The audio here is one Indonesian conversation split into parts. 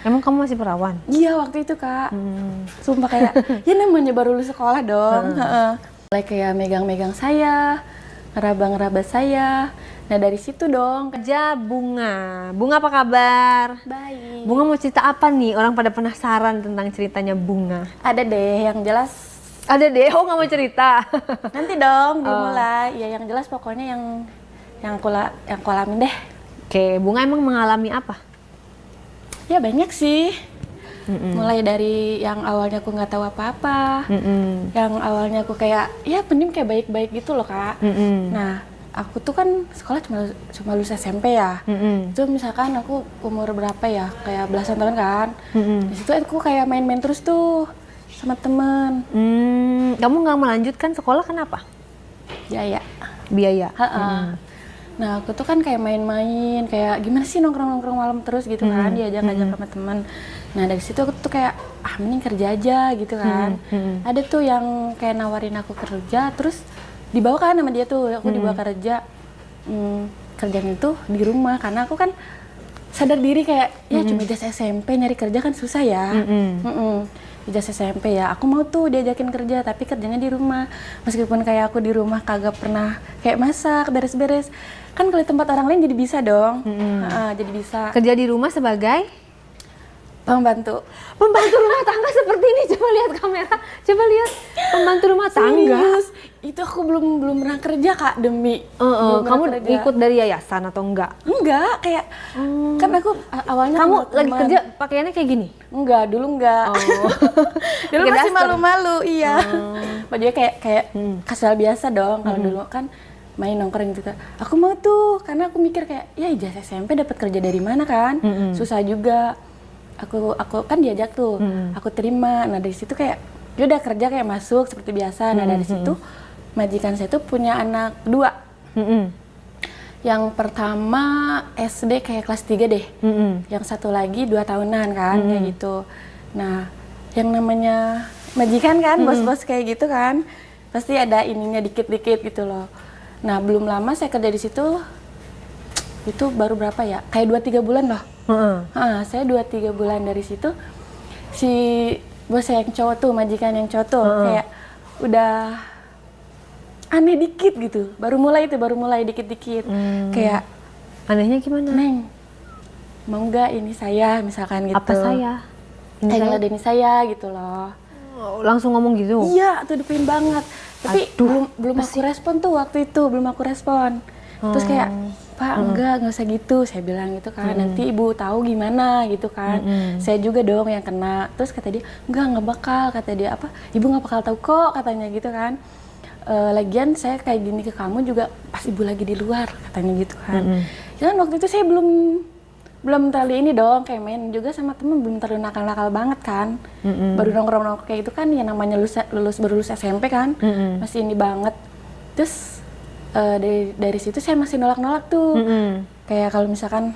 Emang kamu masih perawan? Iya waktu itu Kak. Sumpah kayak, ya namanya baru lulus sekolah dong. Mulai kayak megang-megang saya, ngeraba-ngeraba saya. Nah dari situ dong. Kerja Bunga. Bunga apa kabar? Baik. Bunga mau cerita apa nih? Orang pada penasaran tentang ceritanya Bunga. Ada deh yang jelas. Ada deh, oh nggak mau cerita. Nanti dong dimulai. Ya yang jelas pokoknya yang aku alamin deh. Oke, Bunga emang mengalami apa? Ya banyak sih. Mulai dari yang awalnya aku nggak tahu apa-apa, yang awalnya aku kayak ya pendim kayak baik-baik gitu loh Kak. Nah aku tuh kan sekolah cuma lulus SMP ya. Itu misalkan aku umur berapa ya, kayak belasan tahun kan. Di situ aku kayak main-main terus tuh sama temen. Kamu nggak melanjutkan sekolah kenapa? Ya. Biaya. Nah aku tuh kan kayak main-main, kayak gimana sih nongkrong-nongkrong malam terus gitu kan, diajak-ajak sama teman. Nah dari situ aku tuh kayak mending kerja aja gitu kan. Ada tuh yang kayak nawarin aku kerja, terus dibawa kan sama dia tuh, aku dibawa kerja. Kerjanya tuh di rumah karena aku kan sadar diri kayak ya cuma ijazah SMP nyari kerja kan susah ya. Ijazah SMP ya, aku mau tuh diajakin kerja tapi kerjanya di rumah. Meskipun kayak aku di rumah kagak pernah kayak masak, beres-beres. Kan kalau di tempat orang lain jadi bisa dong. Jadi bisa. Kerja di rumah sebagai Pembantu rumah tangga seperti ini. Coba lihat kamera, coba lihat pembantu rumah tangga. Serius? Itu aku belum pernah kerja Kak, demi. Belum Kamu pernah kerja. ikut dari yayasan atau enggak? Enggak, kayak kan aku awalnya Kamu sama lagi teman. kerja pakaiannya kayak gini? Enggak, dulu enggak. Dulu Pakai masih daster? malu-malu, iya. Bajunya kayak kasual biasa dong. Kalau dulu kan main nongkrong gitu. Aku mau tuh karena aku mikir kayak ya ijazah SMP dapat kerja dari mana kan? Susah juga. Aku kan diajak tuh. Aku terima. Nah, dari situ kayak ya udah kerja kayak masuk seperti biasa. Nah, dari situ majikan saya tuh punya anak 2. Yang pertama SD kayak kelas 3 deh. Yang satu lagi 2 tahunan kan, kayak gitu. Nah, yang namanya majikan kan, bos-bos kayak gitu kan, pasti ada ininya dikit-dikit gitu loh. Nah, belum lama saya kerja di situ, itu baru berapa ya? Kayak 2-3 bulan loh. Saya 2-3 bulan dari situ, si bos saya yang cowok tuh, majikan yang cowok tuh, kayak udah aneh dikit gitu. Baru mulai dikit-dikit. Kayak Anehnya gimana? Neng, mau nggak ini saya misalkan gitu. Apa saya? Ngeladenin saya gitu loh. Langsung ngomong gitu? Iya, tuh depan banget. Tapi belum aku respon tuh waktu itu, belum aku respon. Terus kayak, Pak enggak usah gitu, saya bilang gitu kan. Nanti ibu tahu gimana gitu kan. Saya juga dong yang kena. Terus kata dia, enggak bakal, kata dia apa? Ibu nggak bakal tahu kok, katanya gitu kan. Lagian saya kayak gini ke kamu juga pas ibu lagi di luar, katanya gitu kan. Kan waktu itu saya belum terlalu ini dong, kayak main juga sama temen, belum terlalu nakal-nakal banget kan. Baru nongkrong-nongkrong kayak gitu kan, ya namanya baru lulus SMP kan, masih ini banget. Terus dari situ saya masih nolak-nolak tuh, kayak kalau misalkan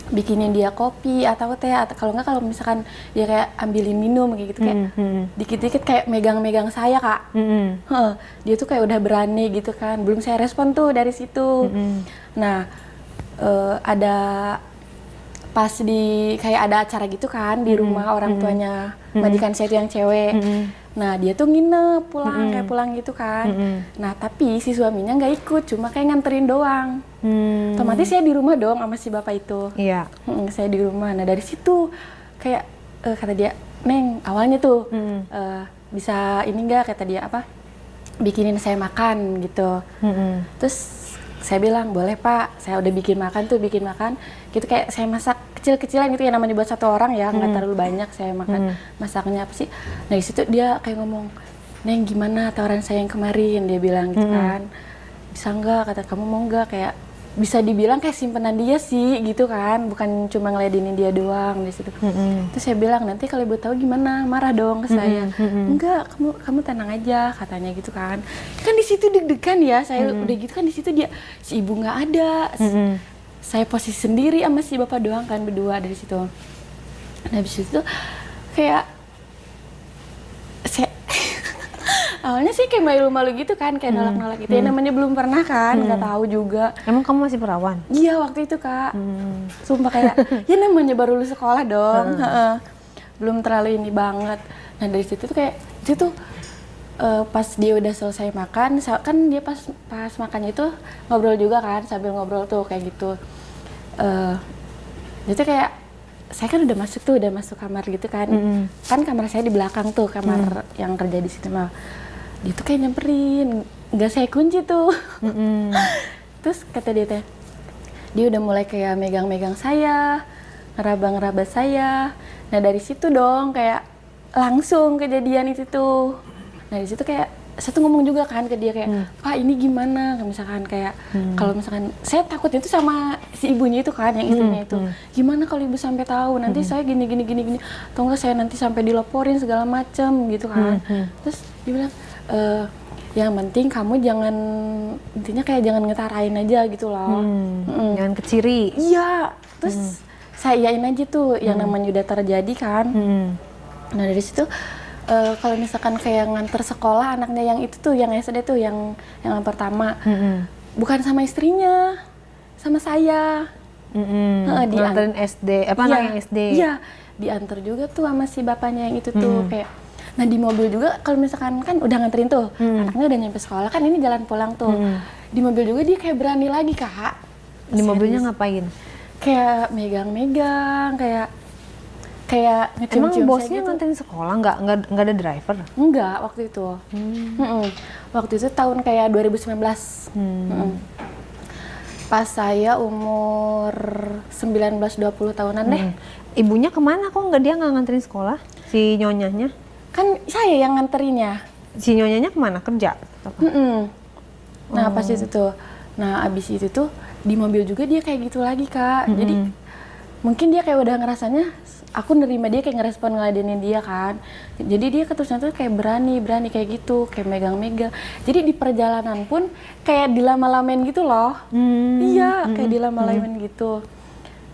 bikinin dia kopi atau teh, atau kalau nggak kalau misalkan dia kayak ambilin minum kayak gitu, kayak dikit-dikit kayak megang-megang saya Kak. Dia tuh kayak udah berani gitu kan, belum saya respon tuh dari situ. Nah ada pas kayak ada acara gitu kan di rumah orang tuanya majikan saya itu yang cewek. Nah dia tuh nginep kayak pulang gitu kan. Nah tapi si suaminya nggak ikut, cuma kayak nganterin doang. Otomatis saya di rumah dong sama si bapak itu. Iya. Saya di rumah. Nah dari situ kayak kata dia, Neng awalnya tuh bisa ini nggak, kata dia apa, bikinin saya makan gitu. Terus saya bilang boleh Pak, saya udah bikin makan gitu, kayak saya masak kecil-kecilan gitu ya, namanya buat 1 orang ya, nggak terlalu banyak saya makan. Masaknya apa sih. Nah di situ dia kayak ngomong, Neng gimana tawaran saya yang kemarin, dia bilang gitu kan, bisa nggak, kata kamu mau nggak, kayak bisa dibilang kayak simpenan dia sih gitu kan, bukan cuma ngeladenin dia doang di situ. Terus saya bilang nanti kalau ibu tahu gimana, marah dong ke saya. Enggak, kamu tenang aja, katanya gitu kan. Kan di situ deg-degan ya, saya udah gitu kan, di situ dia si ibu nggak ada, saya posisi sendiri sama si bapak doang kan, berdua dari situ. Nah habis itu kayak saya Awalnya sih kayak malu-malu gitu kan, kayak nolak-nolak gitu. Ya namanya belum pernah kan, nggak tahu juga. Emang kamu masih perawan? Iya waktu itu Kak. Sumpah kayak, ya namanya baru lulus sekolah dong. Heeh. Belum terlalu ini banget. Nah dari situ tuh kayak, itu tuh pas dia udah selesai makan, kan dia pas makannya itu ngobrol juga kan, sambil ngobrol tuh kayak gitu. Jadi kayak, saya kan udah masuk kamar gitu kan. Kan kamar saya di belakang tuh, kamar yang kerja di situ mah. Dia tuh kayak nyamperin, nggak saya kunci tuh. Terus kata dia teh, dia udah mulai kayak megang-megang saya, ngeraba-ngeraba saya. Nah dari situ dong kayak langsung kejadian itu tuh. Nah di situ kayak saya tuh ngomong juga kan ke dia kayak, Pak ini gimana? Misalkan kayak kalau misalkan saya takut itu sama si ibunya itu kan, yang istrinya itu. Gimana kalau ibu sampai tahu nanti saya gini. Atau enggak saya nanti sampai dilaporin segala macem gitu kan. Terus dia bilang, yang penting kamu jangan, intinya kayak jangan ngetarain aja gitu loh. Jangan keciri. Iya. Terus saya iyain aja tuh yang namanya udah terjadi kan. Nah dari situ kalau misalkan kayak nganter sekolah anaknya yang itu tuh, yang SD tuh, yang pertama, bukan sama istrinya, sama saya. Nganterin SD, anak yang SD. Iya, diantar juga tuh sama si bapaknya yang itu tuh kayak. Nah di mobil juga kalau misalkan kan udah nganterin tuh, anaknya udah nyampe sekolah kan, ini jalan pulang tuh. Di mobil juga dia kayak berani lagi Kak. Di mobilnya ngapain? Kayak megang-megang, kayak ngecium-cium. Emang bosnya gitu. nganterin sekolah, nggak ada driver? Enggak, waktu itu. Waktu itu tahun kayak 2019. Pas saya umur 19-20 tahunan deh. Ibunya kemana kok dia nggak nganterin sekolah? Si nyonyanya? Kan saya yang nganterinnya. Si nyonyanya kemana? Kerja? Nah pas itu tuh. Nah abis itu tuh di mobil juga dia kayak gitu lagi Kak. Jadi mungkin dia kayak udah ngerasanya, aku nerima dia kayak ngerespon ngeladenin dia kan. Jadi dia keterusan tuh kayak berani kayak gitu, kayak megang-megang. Jadi di perjalanan pun kayak dilama-lamain gitu loh. Iya, kayak dilama-lamain gitu.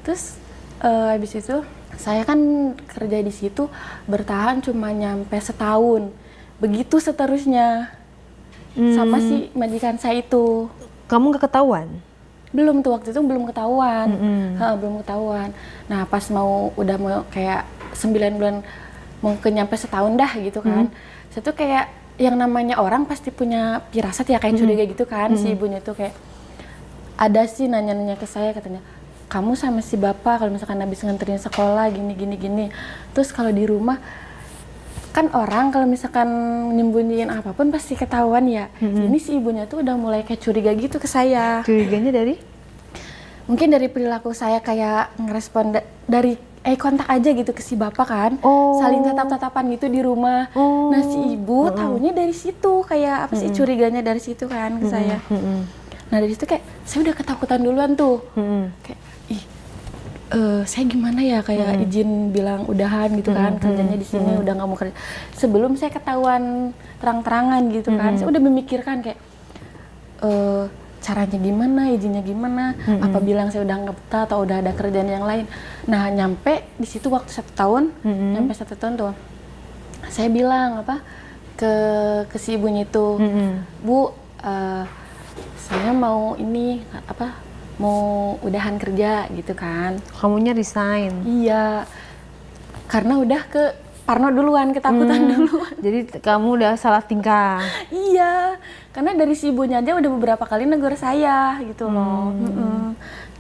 Terus habis itu saya kan kerja di situ bertahan cuma nyampe setahun. Begitu seterusnya. Sama si majikan saya itu. Kamu nggak ketahuan? Belum tuh, waktu itu belum ketahuan. Belum ketahuan. Nah pas udah mau kayak 9 bulan mau nyampe setahun dah gitu kan. Saya tuh kayak yang namanya orang pasti punya firasat ya, kayak curiga gitu kan. Si ibunya tuh kayak ada sih nanya-nanya ke saya, katanya kamu sama si bapak kalau misalkan habis nganterin sekolah gini. Terus kalau di rumah kan orang kalau misalkan nyembunyiin apapun pasti ketahuan ya. Ini si ibunya tuh udah mulai kayak curiga gitu ke saya. Curiganya dari? Mungkin dari perilaku saya kayak ngerespon dari kontak aja gitu ke si bapak kan. Saling tatap-tatapan gitu di rumah. Nah si ibu tahunya dari situ, kayak apa sih, curiganya dari situ kan ke saya. Nah dari situ kayak saya udah ketakutan duluan tuh. Kayak saya gimana ya, kayak izin bilang udahan gitu kan, kerjanya di sini udah nggak mau kerja. Sebelum saya ketahuan terang-terangan gitu kan, saya udah memikirkan kayak caranya gimana, izinnya gimana, apa bilang saya udah nggak betah atau udah ada kerjaan yang lain. Nah nyampe di situ waktu 1 tahun, nyampe 1 tahun tuh, saya bilang apa ke si ibunya itu, Bu, saya mau ini apa, mau udahan kerja gitu kan. Kamunya resign? Iya, karena udah ke parno duluan, ketakutan duluan. Jadi kamu udah salah tingkah? Iya, karena dari si ibunya aja udah beberapa kali negur saya gitu loh.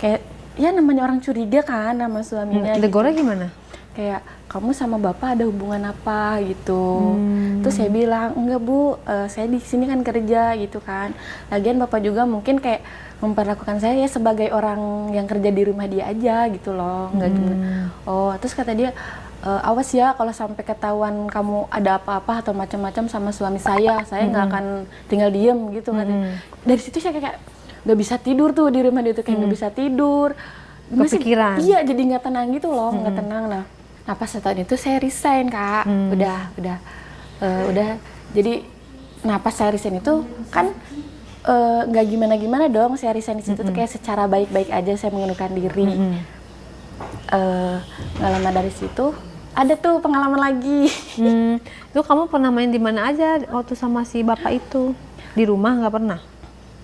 Kayak ya namanya orang curiga kan sama suaminya. Negornya gitu. gimana? Kayak kamu sama bapak ada hubungan apa gitu. Terus saya bilang, enggak Bu, saya di sini kan kerja gitu kan. Lagian bapak juga mungkin kayak memperlakukan saya ya sebagai orang yang kerja di rumah dia aja gitu loh, nggak gimana. Terus kata dia, awas ya kalau sampai ketahuan kamu ada apa-apa atau macam-macam sama suami saya nggak akan tinggal diem gitu katanya. Dari situ saya kayak nggak bisa tidur tuh di rumah dia tuh, kayak nggak bisa tidur. Kepikiran? Iya, jadi nggak tenang gitu loh, nggak tenang. Nah pas setahun itu saya resign Kak, udah. Jadi, nah pas saya resign itu kan nggak gimana-gimana dong, saya resign di situ tuh kayak secara baik-baik aja saya mengundurkan diri. Nggak lama dari situ Ada tuh pengalaman lagi. Itu kamu pernah main di mana aja waktu sama si bapak itu? Di rumah nggak pernah?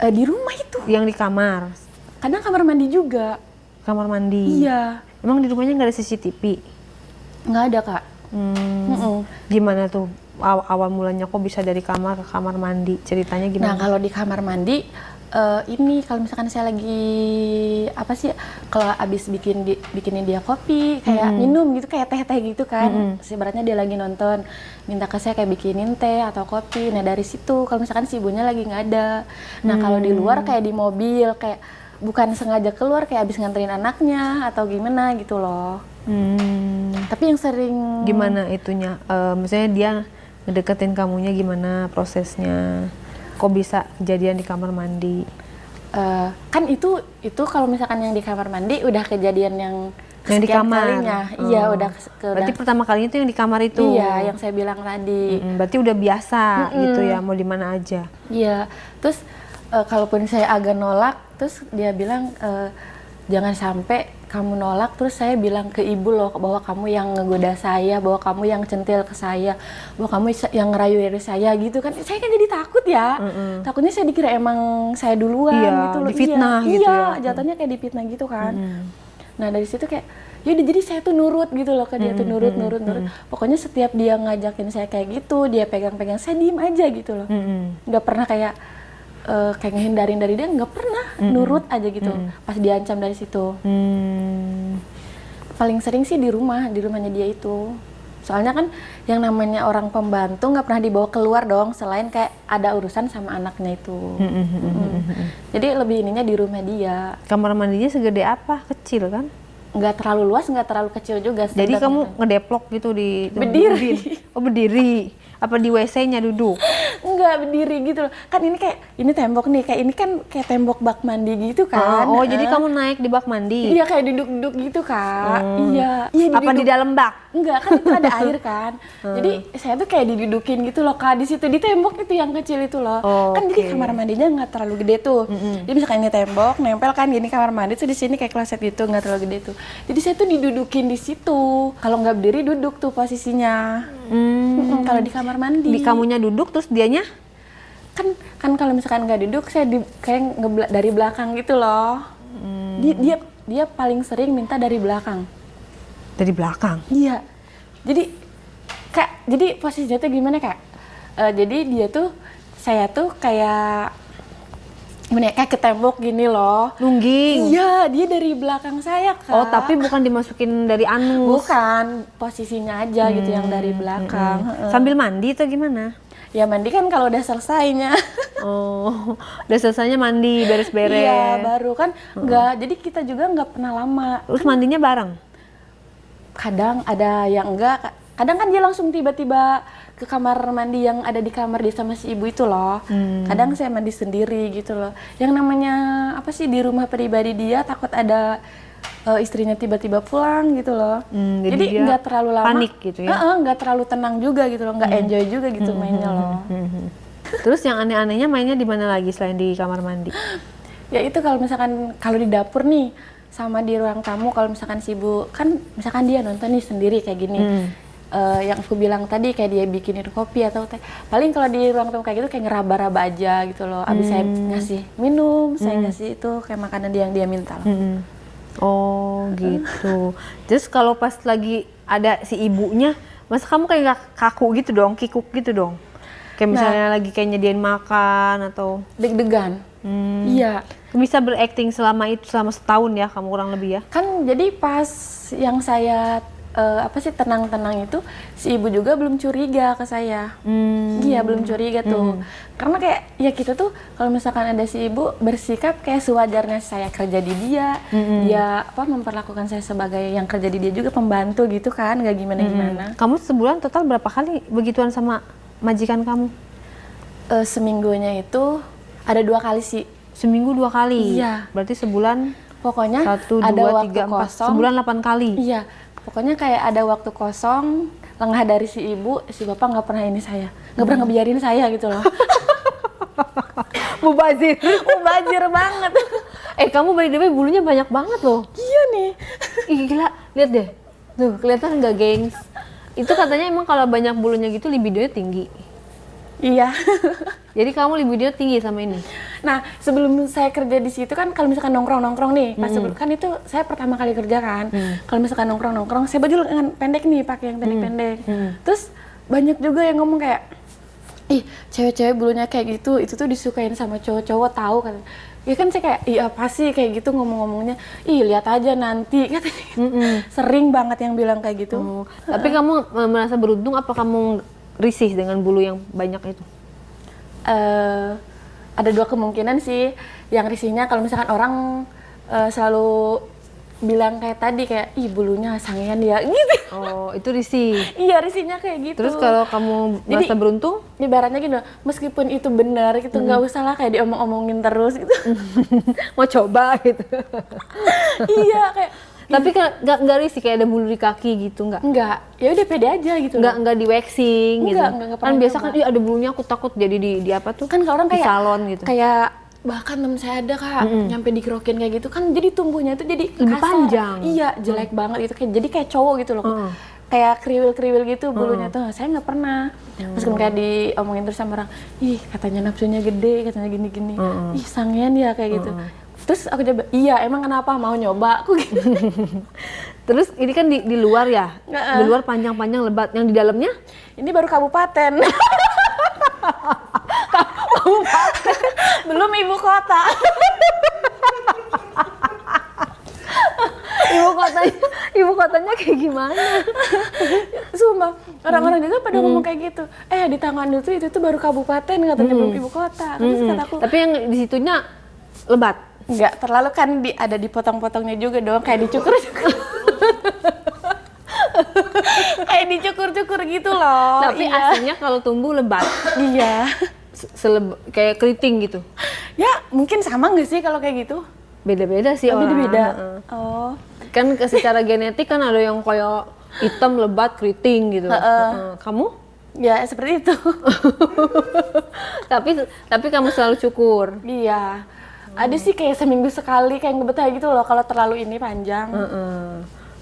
Di rumah itu. Yang di kamar? Kadang kamar mandi juga. Kamar mandi? Iya. Emang di rumahnya nggak ada CCTV? Nggak ada, Kak. Gimana tuh awal mulanya kok bisa dari kamar ke kamar mandi? Ceritanya Nah, gimana? kalau di kamar mandi, ini kalau misalkan saya lagi apa sih, kalau abis bikinin dia kopi, kayak minum gitu, kayak teh gitu kan. Sebenarnya dia lagi nonton, minta ke saya kayak bikinin teh atau kopi. Nah dari situ, kalau misalkan si ibunya lagi nggak ada. Nah kalau di luar kayak di mobil, kayak bukan sengaja keluar, kayak abis nganterin anaknya atau gimana gitu loh. Tapi yang sering Gimana itunya? Misalnya dia ngedeketin kamunya gimana prosesnya? Kok bisa kejadian di kamar mandi? kan itu kalau misalkan yang di kamar mandi udah kejadian yang Yang di kesekian kamar? kalinya. Iya, udah Berarti pertama kalinya itu yang di kamar itu? Iya, yang saya bilang tadi. Berarti udah biasa gitu ya, mau di mana aja? Iya, terus kalaupun saya agak nolak, terus dia bilang jangan sampai kamu nolak, terus saya bilang ke ibu loh bahwa kamu yang ngegoda saya, bahwa kamu yang centil ke saya, bahwa kamu yang ngerayu dari saya gitu kan. Saya kan jadi takut ya, takutnya saya dikira emang saya duluan gitu loh. Difitnah gitu ya. Iya, jatuhnya kayak difitnah gitu kan. Nah dari situ kayak yaudah, jadi saya tuh nurut gitu loh ke dia, tuh nurut. Pokoknya setiap dia ngajakin saya kayak gitu, dia pegang-pegang, saya diem aja gitu loh. Nggak pernah kayak ngehindarin dari dia, nggak pernah, nurut aja gitu. Pas diancam dari situ. Paling sering sih di rumahnya dia itu. Soalnya kan yang namanya orang pembantu nggak pernah dibawa keluar dong, selain kayak ada urusan sama anaknya itu. Jadi lebih ininya di rumah dia. Kamar mandinya segede apa? Kecil kan? Nggak terlalu luas, nggak terlalu kecil juga. Jadi standar kamu banget. ngedeplok gitu di Berdiri. Oh berdiri. Apa di WC-nya duduk? Enggak, berdiri gitu loh. Kan ini tembok nih, kayak ini kan kayak tembok bak mandi gitu kan. Oh, jadi kamu naik di bak mandi? Iya, kayak duduk-duduk gitu, Kak. Iya. Apa di dalam bak? Enggak, kan itu ada air kan. Jadi saya tuh kayak didudukin gitu loh, Kak, di situ di tembok itu yang kecil itu loh. Kan jadi kamar mandinya nggak terlalu gede tuh. Jadi misalkan ini tembok, nempel kan gini kamar mandi tuh di sini kayak kloset gitu, nggak terlalu gede tuh. Jadi saya tuh didudukin di situ. Kalau nggak berdiri duduk tuh posisinya. Kalau di kamar mandi. Di kamunya duduk terus dianya? Kan kalau misalkan nggak duduk, saya kayak dari belakang gitu loh. Dia paling sering minta dari belakang. Dari belakang? Iya. Jadi posisinya tuh gimana, Kak? Jadi saya tuh kayak gimana ya, kayak ke tembok gini loh. Nungging? Iya, dia dari belakang saya, Kak. Oh, tapi bukan dimasukin dari anus? Bukan, posisinya aja gitu yang dari belakang. Sambil mandi atau gimana? Ya mandi kan kalau udah selesainya. Oh, udah selesainya mandi, beres-beres? Iya, baru kan. Enggak, jadi kita juga nggak pernah lama. Terus mandinya bareng? Kadang ada yang enggak, kadang kan dia langsung tiba-tiba ke kamar mandi yang ada di kamar dia sama si ibu itu loh. Kadang saya mandi sendiri gitu loh. Yang namanya apa sih, di rumah pribadi dia takut ada istrinya tiba-tiba pulang gitu loh. Jadi nggak terlalu lama. Panik gitu ya? Nggak terlalu tenang juga gitu loh, nggak enjoy juga gitu mainnya loh. Terus yang aneh-anehnya mainnya di mana lagi selain di kamar mandi? Ya itu kalau misalkan kalau di dapur nih, sama di ruang tamu, kalau misalkan si ibu kan misalkan dia nonton nih sendiri kayak gini. Yang aku bilang tadi kayak dia bikinin kopi atau teh, paling kalau di ruang tamu kayak gitu kayak ngeraba-raba aja gitu loh. Abis saya ngasih minum, saya ngasih itu kayak makanan dia yang dia minta loh. Oh gitu. Terus kalau pas lagi ada si ibunya, masa kamu kayak nggak kaku gitu dong, kikuk gitu dong? Kayak misalnya lagi kayak nyediain makan atau deg-degan. Iya. Bisa berakting selama setahun ya kamu kurang lebih ya? Kan jadi pas yang saya tenang-tenang itu, si ibu juga belum curiga ke saya. Iya, belum curiga tuh. Karena kayak ya kita tuh kalau misalkan ada si ibu bersikap kayak sewajarnya saya kerja di dia, dia memperlakukan saya sebagai yang kerja di dia juga pembantu gitu kan, nggak gimana-gimana. Kamu sebulan total berapa kali begituan sama majikan kamu? Seminggunya itu ada 2 kali sih. Seminggu 2 kali? Iya. Berarti sebulan? Pokoknya 1, 2, ada waktu 3, 4, kosong. sebulan 8 kali? Iya. Pokoknya kayak ada waktu kosong, lengah dari si ibu, si bapak nggak pernah ini saya. Nggak pernah ngebiarin saya gitu loh. Mubazir? Mubazir banget. Kamu by the way bulunya banyak banget loh. Iya nih. Ih gila, lihat deh. Tuh, kelihatan nggak gengs? Itu katanya emang kalau banyak bulunya gitu libidonya tinggi. Iya. Jadi kamu libido tinggi sama ini? Nah, sebelum saya kerja di situ kan, kalau misalkan nongkrong nih, pas sebelum kan itu saya pertama kali kerja kan. Kalau misalkan nongkrong, saya baju lengan pendek nih, pakai yang pendek-pendek. Terus banyak juga yang ngomong kayak, ih, cewek-cewek bulunya kayak gitu, itu tuh disukain sama cowok-cowok, tahu kan? Ya kan saya kayak, iya apa sih kayak gitu ngomong-ngomongnya, ih lihat aja nanti, katanya. Sering banget yang bilang kayak gitu. Oh, tapi kamu merasa beruntung apa kamu risih dengan bulu yang banyak itu? Ada dua kemungkinan sih. Yang risihnya kalau misalkan orang selalu bilang kayak tadi, kayak ih bulunya sangean ya gitu. Oh, itu risih. Iya, risihnya kayak gitu. Terus kalau kamu merasa beruntung? Ibaratnya gitu, meskipun itu benar gitu, nggak usah lah kayak diomong-omongin terus gitu. Mau coba gitu. Iya, kayak Tapi nggak risih kayak ada bulu di kaki gitu, nggak? enggak, ya udah pede aja gitu. Nggak di waxing gitu. Enggak Kan pernah biasa nyoba. kan ada bulunya aku takut jadi di apa tuh? Kan kalau orang di kayak salon gitu. Kayak bahkan temen saya ada kak, nyampe dikerokin kayak gitu kan, jadi tumbuhnya itu jadi Lebih kasar. panjang. Iya, jelek banget itu, kayak jadi kayak cowok gitu loh. Kayak kriwil-kriwil gitu bulunya tuh. Saya nggak pernah. Meskipun kayak diomongin terus sama orang, ih katanya nafsunya gede, katanya gini-gini. Ih sangean ya kayak gitu. Terus aku coba, iya emang kenapa, mau nyoba aku gitu. Terus ini kan di luar ya? Di luar panjang-panjang lebat. Yang di dalamnya? Ini baru kabupaten. Belum ibu kota. Ibu kotanya kayak gimana? Sumpah, orang-orang juga pada ngomong kayak gitu. Di tangan itu tuh baru kabupaten, katanya belum ibu kota. Terus kataku, Tapi yang di situnya lebat. enggak terlalu kan, ada dipotong-potongnya juga dong, kayak dicukur-cukur. Kayak dicukur-cukur gitu loh. Tapi iya. aslinya kalau tumbuh lebat. Iya. Kayak keriting gitu. Ya, mungkin sama nggak sih kalau kayak gitu? Beda-beda sih orang. Beda-beda. Heeh. Oh. Kan secara genetik kan ada yang kayak hitam, lebat, keriting gitu. Kamu? Ya, seperti itu. tapi kamu selalu cukur. Iya. Ada sih kayak seminggu sekali kayak ngebetah gitu loh kalau terlalu ini panjang.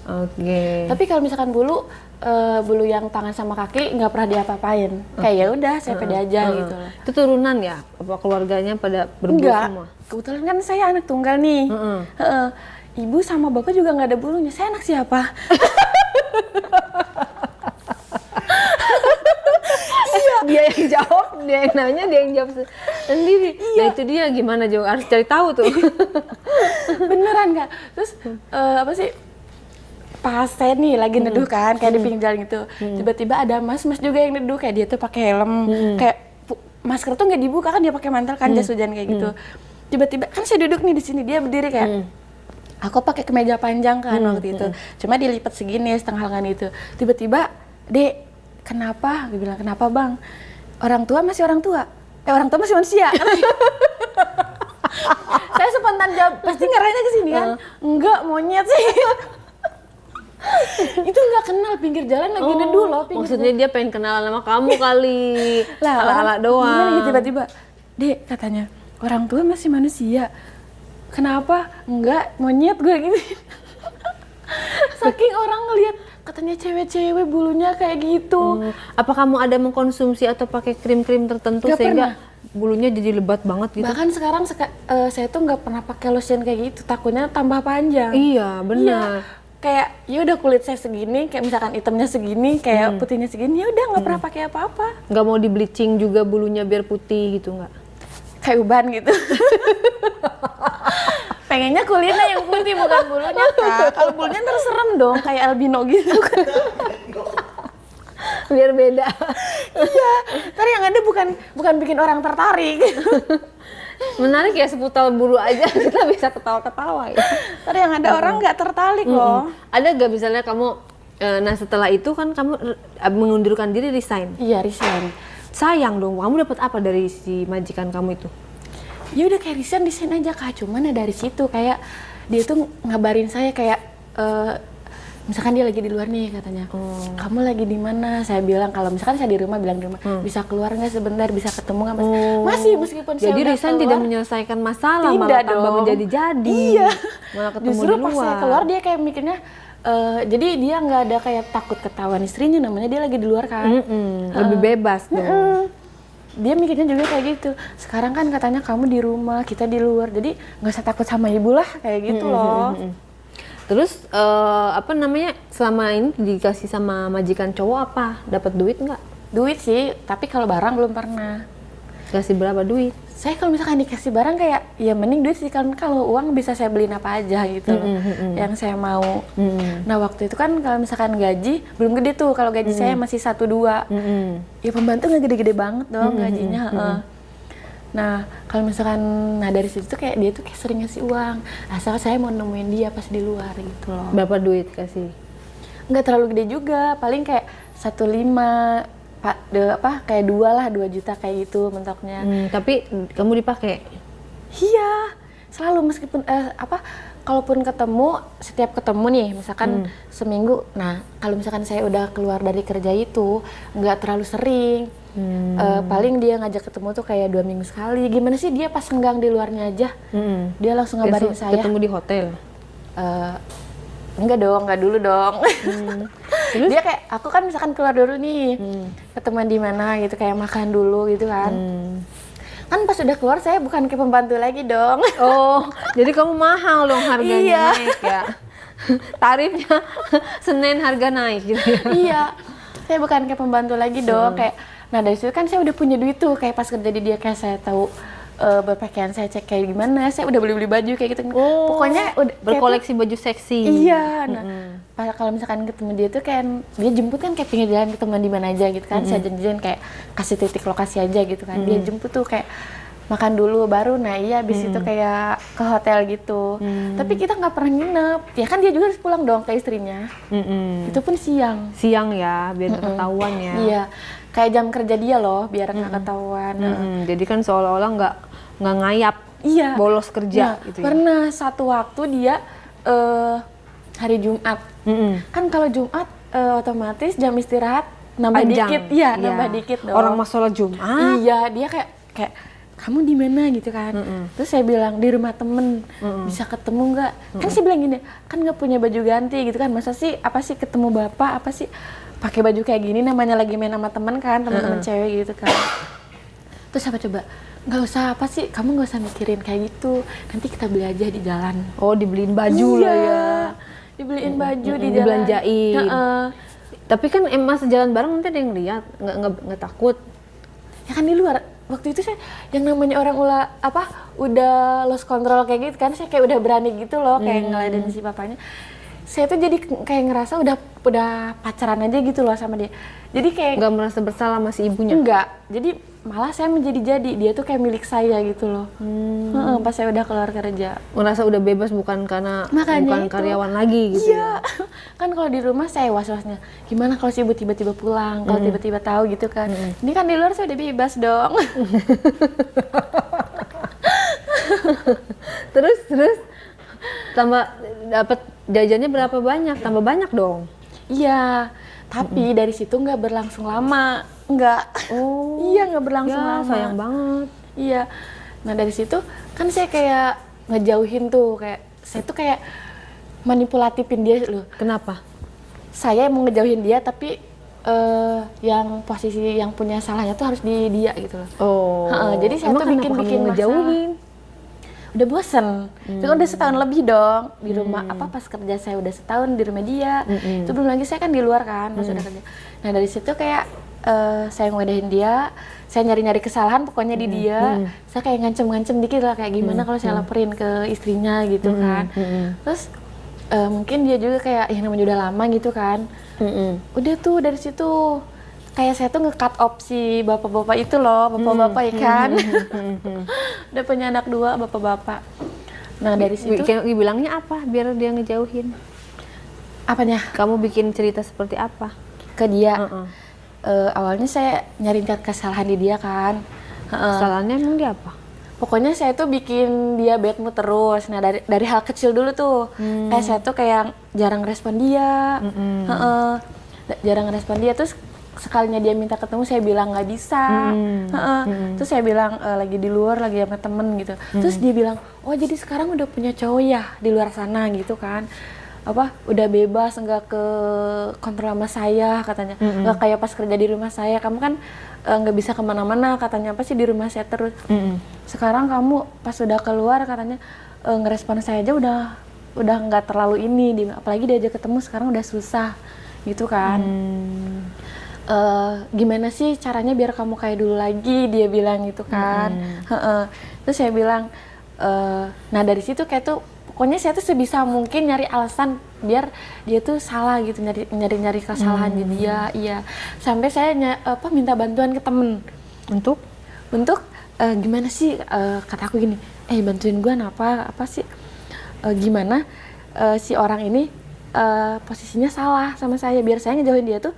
Oke. Tapi kalau misalkan bulu yang tangan sama kaki nggak pernah diapa-apain. Kayak ya udah saya pede aja gitu loh. Itu turunan ya? Apa keluarganya pada berbulu Enggak. semua? Kebetulan kan saya anak tunggal nih. Ibu sama bapak juga nggak ada bulunya. Saya anak siapa? Dia yang jawab, dia yang nanya, dia yang jawab sendiri. Nah itu dia gimana Jo, harus cari tahu tuh. Beneran Kak. Terus apa sih? Pas saya nih lagi neduh kan, kayak di pinggir jalan gitu. Tiba-tiba ada mas-mas juga yang neduh, kayak dia tuh pakai helm, kayak masker tuh nggak dibuka kan, dia pakai mantel kan, jas hujan kayak gitu. Tiba-tiba kan saya duduk nih di sini, dia berdiri kayak aku pakai kemeja panjang kan waktu itu. Cuma dilipat segini setengah lengan itu. Tiba-tiba, "Dek, kenapa?" Dia bilang, "Kenapa, Bang?" Orang tua masih orang tua. Orang tua masih manusia. Saya spontan jawab, pasti ngarahnya ke sini kan? Enggak, monyet sih. Itu nggak kenal, pinggir jalan lagi neduh loh. Maksudnya dia pengen kenalan sama kamu kali. Ala-ala doang. Gimana gitu tiba-tiba, "Dek," katanya, "orang tua masih manusia." Kenapa? Enggak, monyet gue gitu. Saking orang ngelihat katanya cewek-cewek bulunya kayak gitu. Apa kamu ada mengkonsumsi atau pakai krim-krim tertentu Gak sehingga pernah. bulunya jadi lebat banget gitu? Bahkan sekarang saya tuh nggak pernah pakai lotion kayak gitu, takutnya tambah panjang. Iya, benar. Kayak ya udah kulit saya segini, kayak misalkan hitamnya segini, kayak putihnya segini, ya udah nggak pernah pakai apa-apa. Nggak mau di bleaching juga bulunya biar putih gitu nggak? Kayak uban gitu. Pengennya kulitnya yang putih bukan bulunya Kak. Kalau bulunya ntar serem dong, kayak albino gitu. Biar beda. Iya, ntar yang ada bukan bikin orang tertarik. Menarik ya, seputar bulu aja kita bisa ketawa-ketawa ya. Ntar yang ada orang nggak tertarik loh. Ada gak misalnya kamu, nah setelah itu kan kamu mengundurkan diri, resign. Iya, resign. Sayang dong, kamu dapat apa dari si majikan kamu itu? Ya udah kayak resign aja Kak. Cuman ya dari situ kayak dia tuh ngabarin saya kayak misalkan dia lagi di luar nih katanya, "Kamu lagi di mana?" Saya bilang kalau misalkan saya di rumah, bilang di rumah, "Bisa keluar nggak sebentar, bisa ketemu nggak Mas?" Masih meskipun saya Jadi udah resign keluar, tidak menyelesaikan masalah, tidak malah tambah dong. menjadi-jadi. Iya. Malah ketemu Justru di pas luar. saya keluar dia kayak mikirnya, Jadi dia nggak ada kayak takut ketahuan istrinya, namanya dia lagi di luar kan. Lebih bebas dong. Dia mikirnya juga kayak gitu. Sekarang kan katanya kamu di rumah, kita di luar, jadi nggak usah takut sama ibu lah, kayak gitu loh. Terus apa namanya, selama ini dikasih sama majikan cowok apa? Dapat duit nggak? Duit sih, tapi kalau barang belum pernah. Kasih berapa duit? Saya kalau misalkan dikasih barang kayak, ya mending duit sih, kan kalau uang bisa saya beliin apa aja gitu loh, yang saya mau. Nah waktu itu kan kalau misalkan gaji, belum gede tuh, kalau gaji saya masih 1-2. Ya pembantu nggak gede-gede banget dong gajinya. Nah kalau misalkan, nah dari situ tuh kayak dia tuh kayak sering ngasih uang, asal saya mau nemuin dia pas di luar gitu loh. Berapa duit kasih? Nggak terlalu gede juga, paling kayak 1,5, kayak 2 juta kayak gitu mentoknya. Tapi kamu dipakai? Iya, selalu meskipun kalaupun ketemu, setiap ketemu nih, misalkan seminggu. Nah, kalau misalkan saya udah keluar dari kerja itu, nggak terlalu sering. Paling dia ngajak ketemu tuh kayak 2 minggu sekali. Gimana sih dia pas senggang di luarnya aja, dia langsung ngabarin saya. Ketemu di hotel? Enggak dong, enggak dulu dong. Dia kayak, aku kan misalkan keluar dulu nih, ketemuan di mana gitu, kayak makan dulu gitu kan. Kan pas udah keluar saya bukan kayak pembantu lagi dong. Oh, jadi kamu mahal dong harganya. Iya. Naik ya? Tarifnya Senin harga naik gitu ya? Iya, saya bukan kayak pembantu lagi dong. Kayak, nah dari situ kan saya udah punya duit tuh, kayak pas kerja di dia kayak saya tahu berpakaian saya cek kayak gimana, saya udah beli baju kayak gitu. Pokoknya udah berkoleksi baju seksi. Iya, nah kalau misalkan ketemu dia tuh kayak dia jemput kan kayak pinggir jalan, ketemu di mana aja gitu kan. Saya janjian kayak kasih titik lokasi aja gitu kan. Dia jemput tuh kayak makan dulu baru, nah iya abis itu kayak ke hotel gitu. Tapi kita nggak pernah nginep, ya kan dia juga harus pulang dong ke istrinya. Itu pun siang. Siang ya, biar nggak ketahuan ya. Iya, kayak jam kerja dia loh, biar nggak ketahuan. Jadi kan seolah-olah nggak ngayap, Iya. bolos kerja Nah, gitu ya. pernah satu waktu dia hari Jumat. Kan kalau Jumat otomatis jam istirahat nambah Panjang. dikit, ya nambah dikit dong. Orang mau sholat Jumat. Iya, dia kayak kamu di mana gitu kan. Terus saya bilang di rumah temen, bisa ketemu nggak? Kan saya bilang gini, kan nggak punya baju ganti gitu kan. Masa sih apa sih ketemu bapak, apa sih pakai baju kayak gini, namanya lagi main sama temen kan, teman-teman cewek gitu kan. Terus apa coba? Nggak usah, apa sih, kamu nggak usah mikirin kayak gitu, nanti kita beli aja di jalan. Oh, dibeliin baju lah ya. Dibeliin baju di jalan. Dibelanjain. Tapi kan mas jalan bareng nanti ada yang lihat, nggak takut? Ya kan di luar. Waktu itu saya yang namanya orang udah lost control kayak gitu kan, saya kayak udah berani gitu loh, kayak ngeladenin si papanya. Saya tuh jadi kayak ngerasa udah pacaran aja gitu loh sama dia. Jadi kayak nggak merasa bersalah sama si ibunya? Enggak. Jadi malah saya menjadi dia tuh kayak milik saya gitu loh. Pas saya udah keluar kerja. Merasa udah bebas, bukan karena bukan Makanya karyawan lagi gitu. Iya. Kan kalau di rumah saya was-wasnya, gimana kalau si ibu tiba-tiba pulang, kalau tiba-tiba tahu gitu kan. Ini kan di luar saya udah bebas dong. Terus tambah dapat jajannya berapa banyak? Tambah banyak dong. Iya. Tapi dari situ nggak berlangsung lama. Nggak. Oh. Iya, nggak berlangsung Ya, lama. sayang banget. Iya. Nah dari situ kan saya kayak ngejauhin tuh, kayak saya tuh kayak manipulatifin dia loh. Kenapa? Saya mau ngejauhin dia tapi yang posisi yang punya salahnya tuh harus di dia gitu loh. Oh. Jadi saya tuh bikin ngejauhin. Udah bosen. Itu kan udah setahun lebih dong di rumah. Pas kerja saya udah setahun di rumah dia. Itu belum lagi saya kan di luar kan pas udah kerja. Nah dari situ kayak saya ngadain dia, saya nyari-nyari kesalahan pokoknya di dia. Saya kayak ngancem-ngancem dikit lah, kayak gimana kalau saya laporin ke istrinya gitu kan. Terus mungkin dia juga kayak yang namanya udah lama gitu kan. Udah tuh dari situ kayak saya tuh nge-cut opsi bapak-bapak itu loh, bapak-bapak ya kan. Udah punya anak 2, bapak-bapak. Nah dari situ Bilangnya apa biar dia ngejauhin? apanya? Kamu bikin cerita seperti apa? Ke dia. Awalnya saya nyari kesalahan di dia kan. Kesalahannya emang dia apa? Pokoknya saya tuh bikin dia bad mood terus. Nah dari hal kecil dulu tuh, kayak saya tuh kayak jarang respon dia, jarang respon dia. Terus sekalinya dia minta ketemu saya bilang nggak bisa. Terus saya bilang lagi di luar, lagi sama temen gitu. Terus dia bilang, oh jadi sekarang udah punya cowok ya di luar sana gitu kan. udah bebas, nggak ke kontrol sama saya katanya, nggak kayak pas kerja di rumah saya, kamu kan nggak bisa kemana-mana katanya, apa sih di rumah saya terus. Sekarang kamu pas udah keluar katanya ngerespon saya aja udah nggak terlalu ini, apalagi diajak ketemu sekarang udah susah gitu kan. Gimana sih caranya biar kamu kayak dulu lagi, dia bilang gitu kan. Terus saya bilang, nah dari situ kayak tuh pokoknya saya tuh sebisa mungkin nyari alasan biar dia tuh salah gitu, nyari kesalahan dia. Iya, sampai saya minta bantuan ke temen untuk gimana sih, kata aku gini, bantuin gue apa sih, gimana si orang ini posisinya salah sama saya, biar saya ngejauhin dia tuh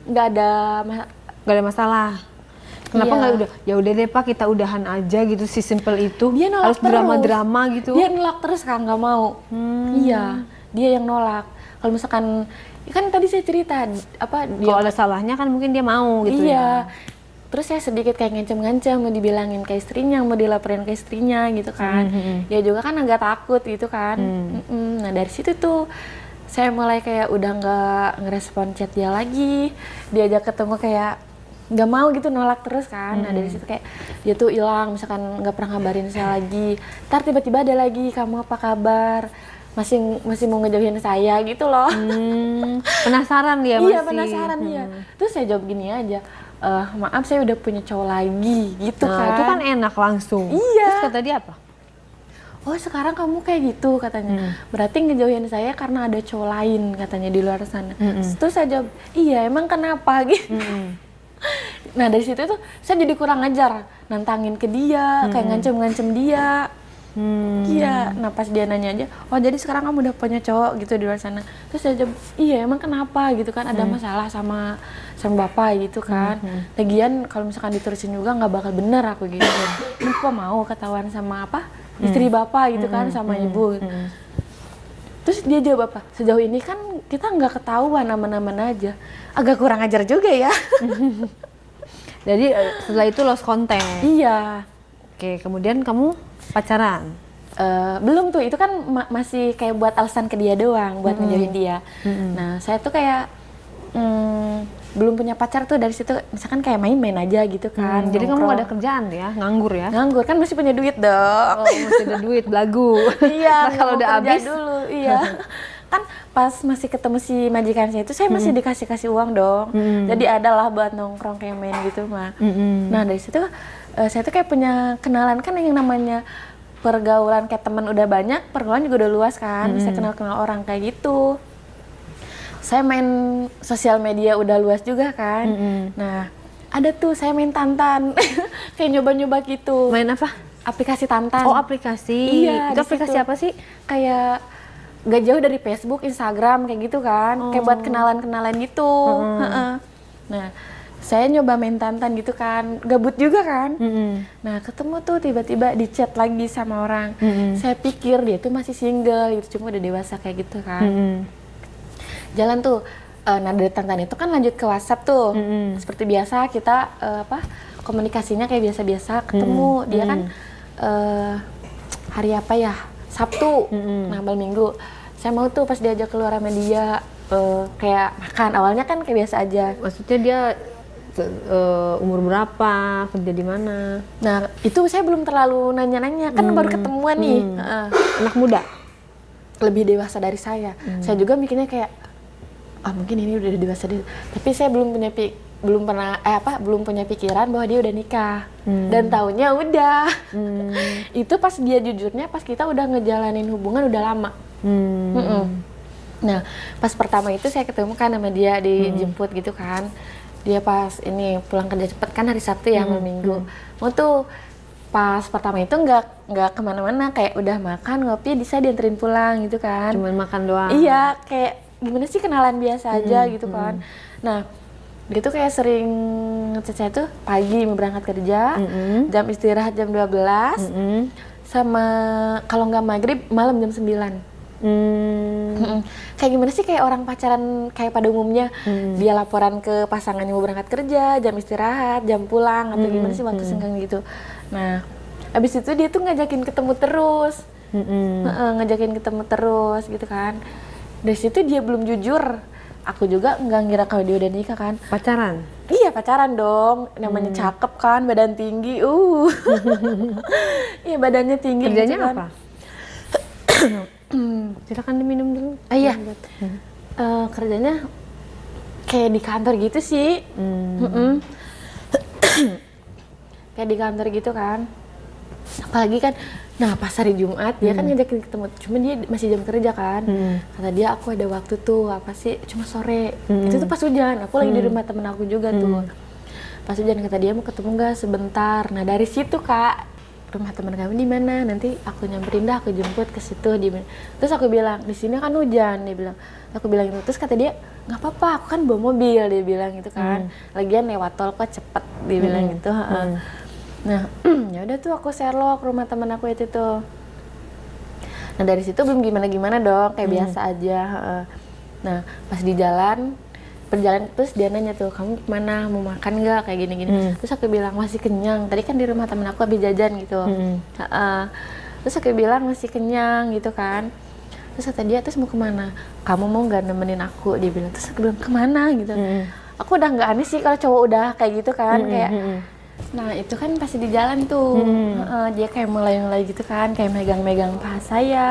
nggak ada masalah. Kenapa nggak ya udah deh Pak, kita udahan aja gitu, si simple itu. Dia nolak harus drama-drama gitu. Dia nolak terus kan, nggak mau. Iya, dia yang nolak. Kalau misalkan kan tadi saya cerita kalau ada salahnya kan mungkin dia mau gitu. Iya. Terus saya sedikit kayak ngancam-ngancam, mau dibilangin ke istrinya, mau dilaporin ke istrinya gitu kan. Dia juga kan agak takut gitu kan. Nah dari situ tuh saya mulai kayak udah nggak ngerespon chat dia lagi, diajak ketemu kayak nggak mau gitu, nolak terus kan. Nah dari situ kayak dia tuh hilang, misalkan nggak pernah ngabarin saya lagi, ntar tiba-tiba ada lagi, kamu apa kabar, masih mau ngejauhin saya gitu loh. Penasaran dia masih. Iya penasaran dia. Terus saya jawab gini aja, maaf saya udah punya cowok lagi gitu kan. Itu kan enak langsung. Iya. Terus kata dia apa? Oh sekarang kamu kayak gitu katanya, berarti ngejauhin saya karena ada cowok lain katanya di luar sana. Terus saya jawab, iya emang kenapa gitu. Nah dari situ tuh saya jadi kurang ajar, nantangin ke dia, kayak ngancem-ngancem dia. Iya, nah pas dia nanya aja, oh jadi sekarang kamu udah punya cowok gitu di luar sana. Terus saya jawab, iya emang kenapa gitu kan, ada masalah sama bapak gitu kan. Lagian kalau misalkan diterusin juga nggak bakal bener aku gitu. Kenapa mau ketahuan sama istri bapak gitu kan, sama ibu. Terus dia jawab apa? Sejauh ini kan kita nggak ketahuan, aman-aman aja. Agak kurang ajar juga ya. Jadi setelah itu lost contact. Iya. Oke, kemudian kamu pacaran? Belum tuh, itu kan masih kayak buat alasan ke dia doang, buat ngejauhin dia. Nah saya tuh kayak belum punya pacar tuh, dari situ misalkan kayak main-main aja gitu kan. Jadi kamu gak ada kerjaan ya? Nganggur ya? Nganggur, kan masih punya duit dong. Oh, masih ada duit, belagu. Iya, kalau udah habis dulu, iya. Kan pas masih ketemu si majikan saya itu, saya masih dikasih uang dong. Jadi adalah buat nongkrong kayak main gitu mah. Nah dari situ saya tuh kayak punya kenalan, kan yang namanya pergaulan kayak teman udah banyak, pergaulan juga udah luas kan. Bisa kenal orang kayak gitu. Saya main sosial media udah luas juga kan. Nah ada tuh saya main Tantan, kayak nyoba-nyoba gitu. Main apa? Aplikasi Tantan. Oh aplikasi. Iya. Itu aplikasi apa sih? Kayak gak jauh dari Facebook, Instagram kayak gitu kan. Kayak buat kenalan-kenalan gitu. Nah saya nyoba main Tantan gitu kan, gabut juga kan. Nah ketemu tuh tiba-tiba di chat lagi sama orang. Saya pikir dia tuh masih single gitu, cuma udah dewasa kayak gitu kan. Jalan tuh, nah dari Tantan itu kan lanjut ke WhatsApp tuh. Seperti biasa kita komunikasinya kayak biasa-biasa, ketemu. Dia kan hari apa ya, Sabtu, nah malam Minggu. Saya mau tuh pas diajak keluar sama dia, kayak makan. Awalnya kan kayak biasa aja. Maksudnya dia umur berapa, kerja di mana? Nah itu saya belum terlalu nanya-nanya, kan baru ketemuan nih. Anak muda? Lebih dewasa dari saya. Saya juga mikirnya kayak, mungkin ini udah dewasa deh. Tapi saya belum punya pikiran bahwa dia udah nikah. Dan taunya udah. Itu pas dia jujurnya pas kita udah ngejalanin hubungan udah lama. Nah pas pertama itu saya ketemu kan sama dia, dijemput gitu kan. Dia pas ini pulang kerja cepet kan hari Sabtu ya, malam Minggu. Mau tuh pas pertama itu nggak kemana-mana, kayak udah makan ngopi bisa dianterin pulang gitu kan. Cuman makan doang. Iya, kayak gimana sih, kenalan biasa aja gitu kan. Nah dia tuh kayak sering ngechat saya tuh pagi mau berangkat kerja, jam istirahat jam 12, sama kalau nggak maghrib malam jam 9. Kayak gimana sih, kayak orang pacaran kayak pada umumnya. Dia laporan ke pasangannya mau berangkat kerja, jam istirahat, jam pulang, atau gimana sih waktu senggang gitu. Nah abis itu dia tuh ngajakin ketemu terus, ngajakin ketemu terus gitu kan. dari situ dia belum jujur. Aku juga nggak ngira kalau dia udah nikah kan. Pacaran? Iya pacaran dong, namanya cakep kan, badan tinggi, iya badannya tinggi. Kerjanya gitu kan. apa? Silakan diminum dulu. Iya, kerjanya kayak di kantor gitu sih. Kayak di kantor gitu kan. Apalagi kan, nah pas hari Jumat dia kan ngajakin ketemu, cuma dia masih jam kerja kan. Kata dia aku ada waktu tuh, apa sih, cuma sore. Itu tuh pas hujan, aku lagi di rumah temen aku juga tuh. Pas hujan kata dia mau ketemu nggak sebentar. Nah dari situ Kak, rumah teman kami di mana? Nanti aku nyamperin dah, aku jemput ke situ. Terus aku bilang di sini kan hujan, dia bilang. Aku bilang itu, terus kata dia nggak apa-apa, aku kan bawa mobil, dia bilang gitu kan. Lagian lewat tol kok cepet, dia bilang gitu. Nah, ya udah tuh aku Sherlock rumah teman aku itu tuh. Nah dari situ belum gimana-gimana dong, kayak biasa aja. Nah pas di jalan, perjalanan terus dia nanya tuh, kamu kemana, mau makan nggak, kayak gini-gini. Terus aku bilang masih kenyang. Tadi kan di rumah teman aku habis jajan gitu. Terus aku bilang masih kenyang gitu kan. Terus kata dia, terus mau kemana? Kamu mau nggak nemenin aku? Dia bilang. Terus aku bilang kemana gitu. Aku udah nggak aneh sih kalau cowok udah kayak gitu kan, kayak. Nah itu kan pasti di jalan tuh, dia kayak mulai gitu kan, kayak megang-megang paha saya,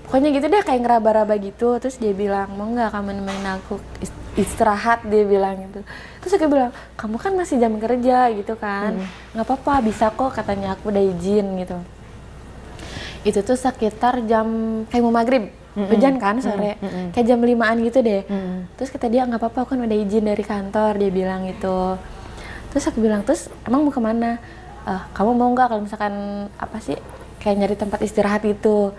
pokoknya gitu deh kayak ngeraba-raba gitu. Terus dia bilang mau nggak kamu nemenin aku istirahat, dia bilang gitu. Terus aku bilang kamu kan masih jam kerja gitu kan, nggak apa-apa bisa kok katanya, aku udah izin gitu. Itu tuh sekitar jam kayak mau maghrib. Hujan kan sore, kayak jam 5-an gitu deh. Terus kata dia nggak apa-apa, aku kan udah izin dari kantor, dia bilang gitu. Terus aku bilang, terus emang mau kemana? Kamu mau nggak kalau misalkan apa sih, kayak nyari tempat istirahat gitu.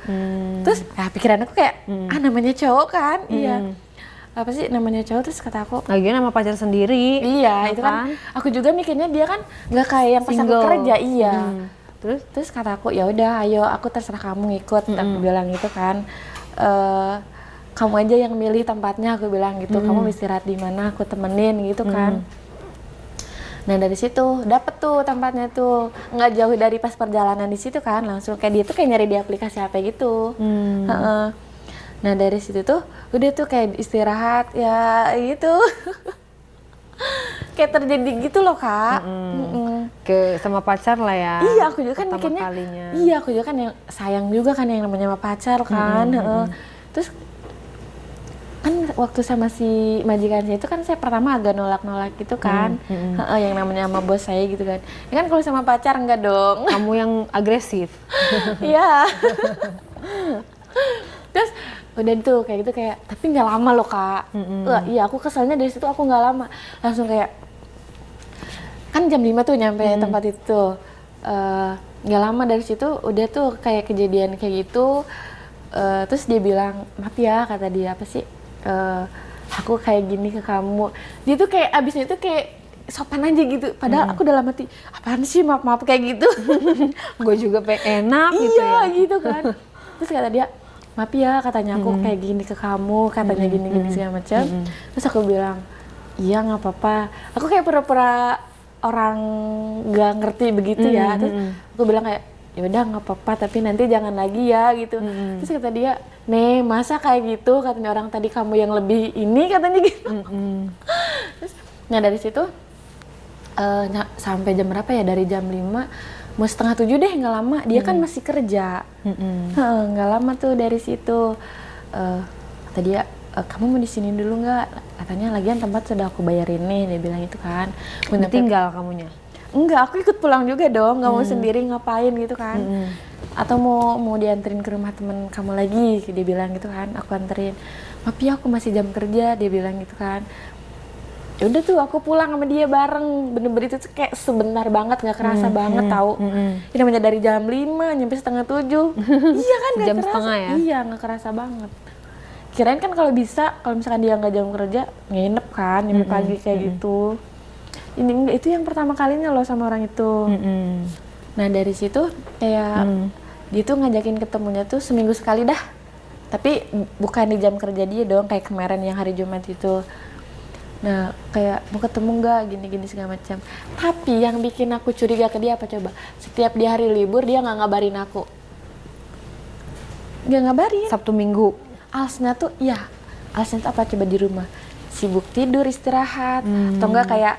Terus pikiran aku kayak, namanya cowok kan, iya. Apa sih namanya cowok, terus kata aku, Lagian sama pacar sendiri. iya itu kan. Aku juga mikirnya dia kan nggak kayak yang pas aku kerja, iya. Terus kata aku, ya udah ayo aku terserah kamu ngikut, aku bilang gitu kan. Kamu aja yang milih tempatnya, aku bilang gitu. Kamu istirahat di mana, aku temenin gitu kan. Nah dari situ dapet tuh tempatnya tuh, nggak jauh dari pas perjalanan di situ kan, langsung kayak dia tuh kayak nyari di aplikasi HP gitu. Nah dari situ tuh udah tuh kayak istirahat ya gitu. Kayak terjadi gitu loh Kak. Ke sama pacar lah ya. Iya aku juga kan pertama mikirnya, kalinya. iya aku juga kan yang sayang juga kan yang namanya sama pacar kan. Terus kan waktu sama si majikan saya itu kan saya pertama agak nolak-nolak gitu kan. Yang namanya sama bos saya gitu kan. Ya kan kalau sama pacar enggak dong. Kamu yang agresif. Iya. Terus udah tuh kayak gitu, kayak tapi nggak lama loh Kak. Iya aku keselnya dari situ, aku nggak lama langsung kayak kan jam 5 tuh nyampe tempat itu. Nggak lama dari situ udah tuh kayak kejadian kayak gitu. Terus dia bilang maaf ya, kata dia apa sih, aku kayak gini ke kamu. Dia tuh kayak abisnya tuh kayak sopan aja gitu, padahal aku dalam hati apaan sih maaf kayak gitu. Gue juga pengen enak gitu ya. Iya gitu kan. Terus kata dia maaf ya, katanya aku kayak gini ke kamu, katanya gini segala macam. Terus aku bilang iya nggak apa-apa, aku kayak pura-pura orang nggak ngerti begitu ya. Terus aku bilang kayak ya udah nggak apa-apa, tapi nanti jangan lagi ya gitu. Terus kata dia, "Nih, masa kayak gitu?" Katanya, "Orang tadi kamu yang lebih ini," katanya gitu. Terus, nah dari situ sampai jam berapa ya? Dari jam 5 mau setengah 7 deh, nggak lama. Dia kan masih kerja. Nggak lama tuh dari situ. Kata dia, "Kamu mau di sini dulu nggak?" Katanya, "Lagian tempat sudah aku bayarin nih," dia bilang itu kan. Tinggal kamunya? Enggak, aku ikut pulang juga dong, nggak mau sendiri ngapain gitu kan. Atau mau dianterin ke rumah temen kamu lagi, dia bilang gitu kan. Aku anterin. "Maaf ya, aku masih jam kerja," dia bilang gitu kan. Ya udah tuh aku pulang sama dia bareng, bener-bener itu tuh kayak sebentar banget, nggak kerasa banget tahu. Ini namanya dari jam 5 nyampe setengah 7. Iya kan nggak Jam kerasa. setengah ya? Iya nggak kerasa banget. Kirain kan kalau bisa, kalau misalkan dia nggak jam kerja, nginep kan, nyampe pagi kayak gitu. Ini enggak, itu yang pertama kalinya loh sama orang itu. Nah dari situ kayak dia tuh ngajakin ketemunya tuh seminggu sekali dah. Tapi bukan di jam kerja dia dong, kayak kemarin yang hari Jumat itu. Nah kayak mau ketemu nggak, gini-gini segala macam. Tapi yang bikin aku curiga ke dia apa coba? Setiap di hari libur dia nggak ngabarin aku. nggak ngabarin. Sabtu Minggu. Alasannya tuh apa coba di rumah? Sibuk tidur, istirahat, atau enggak kayak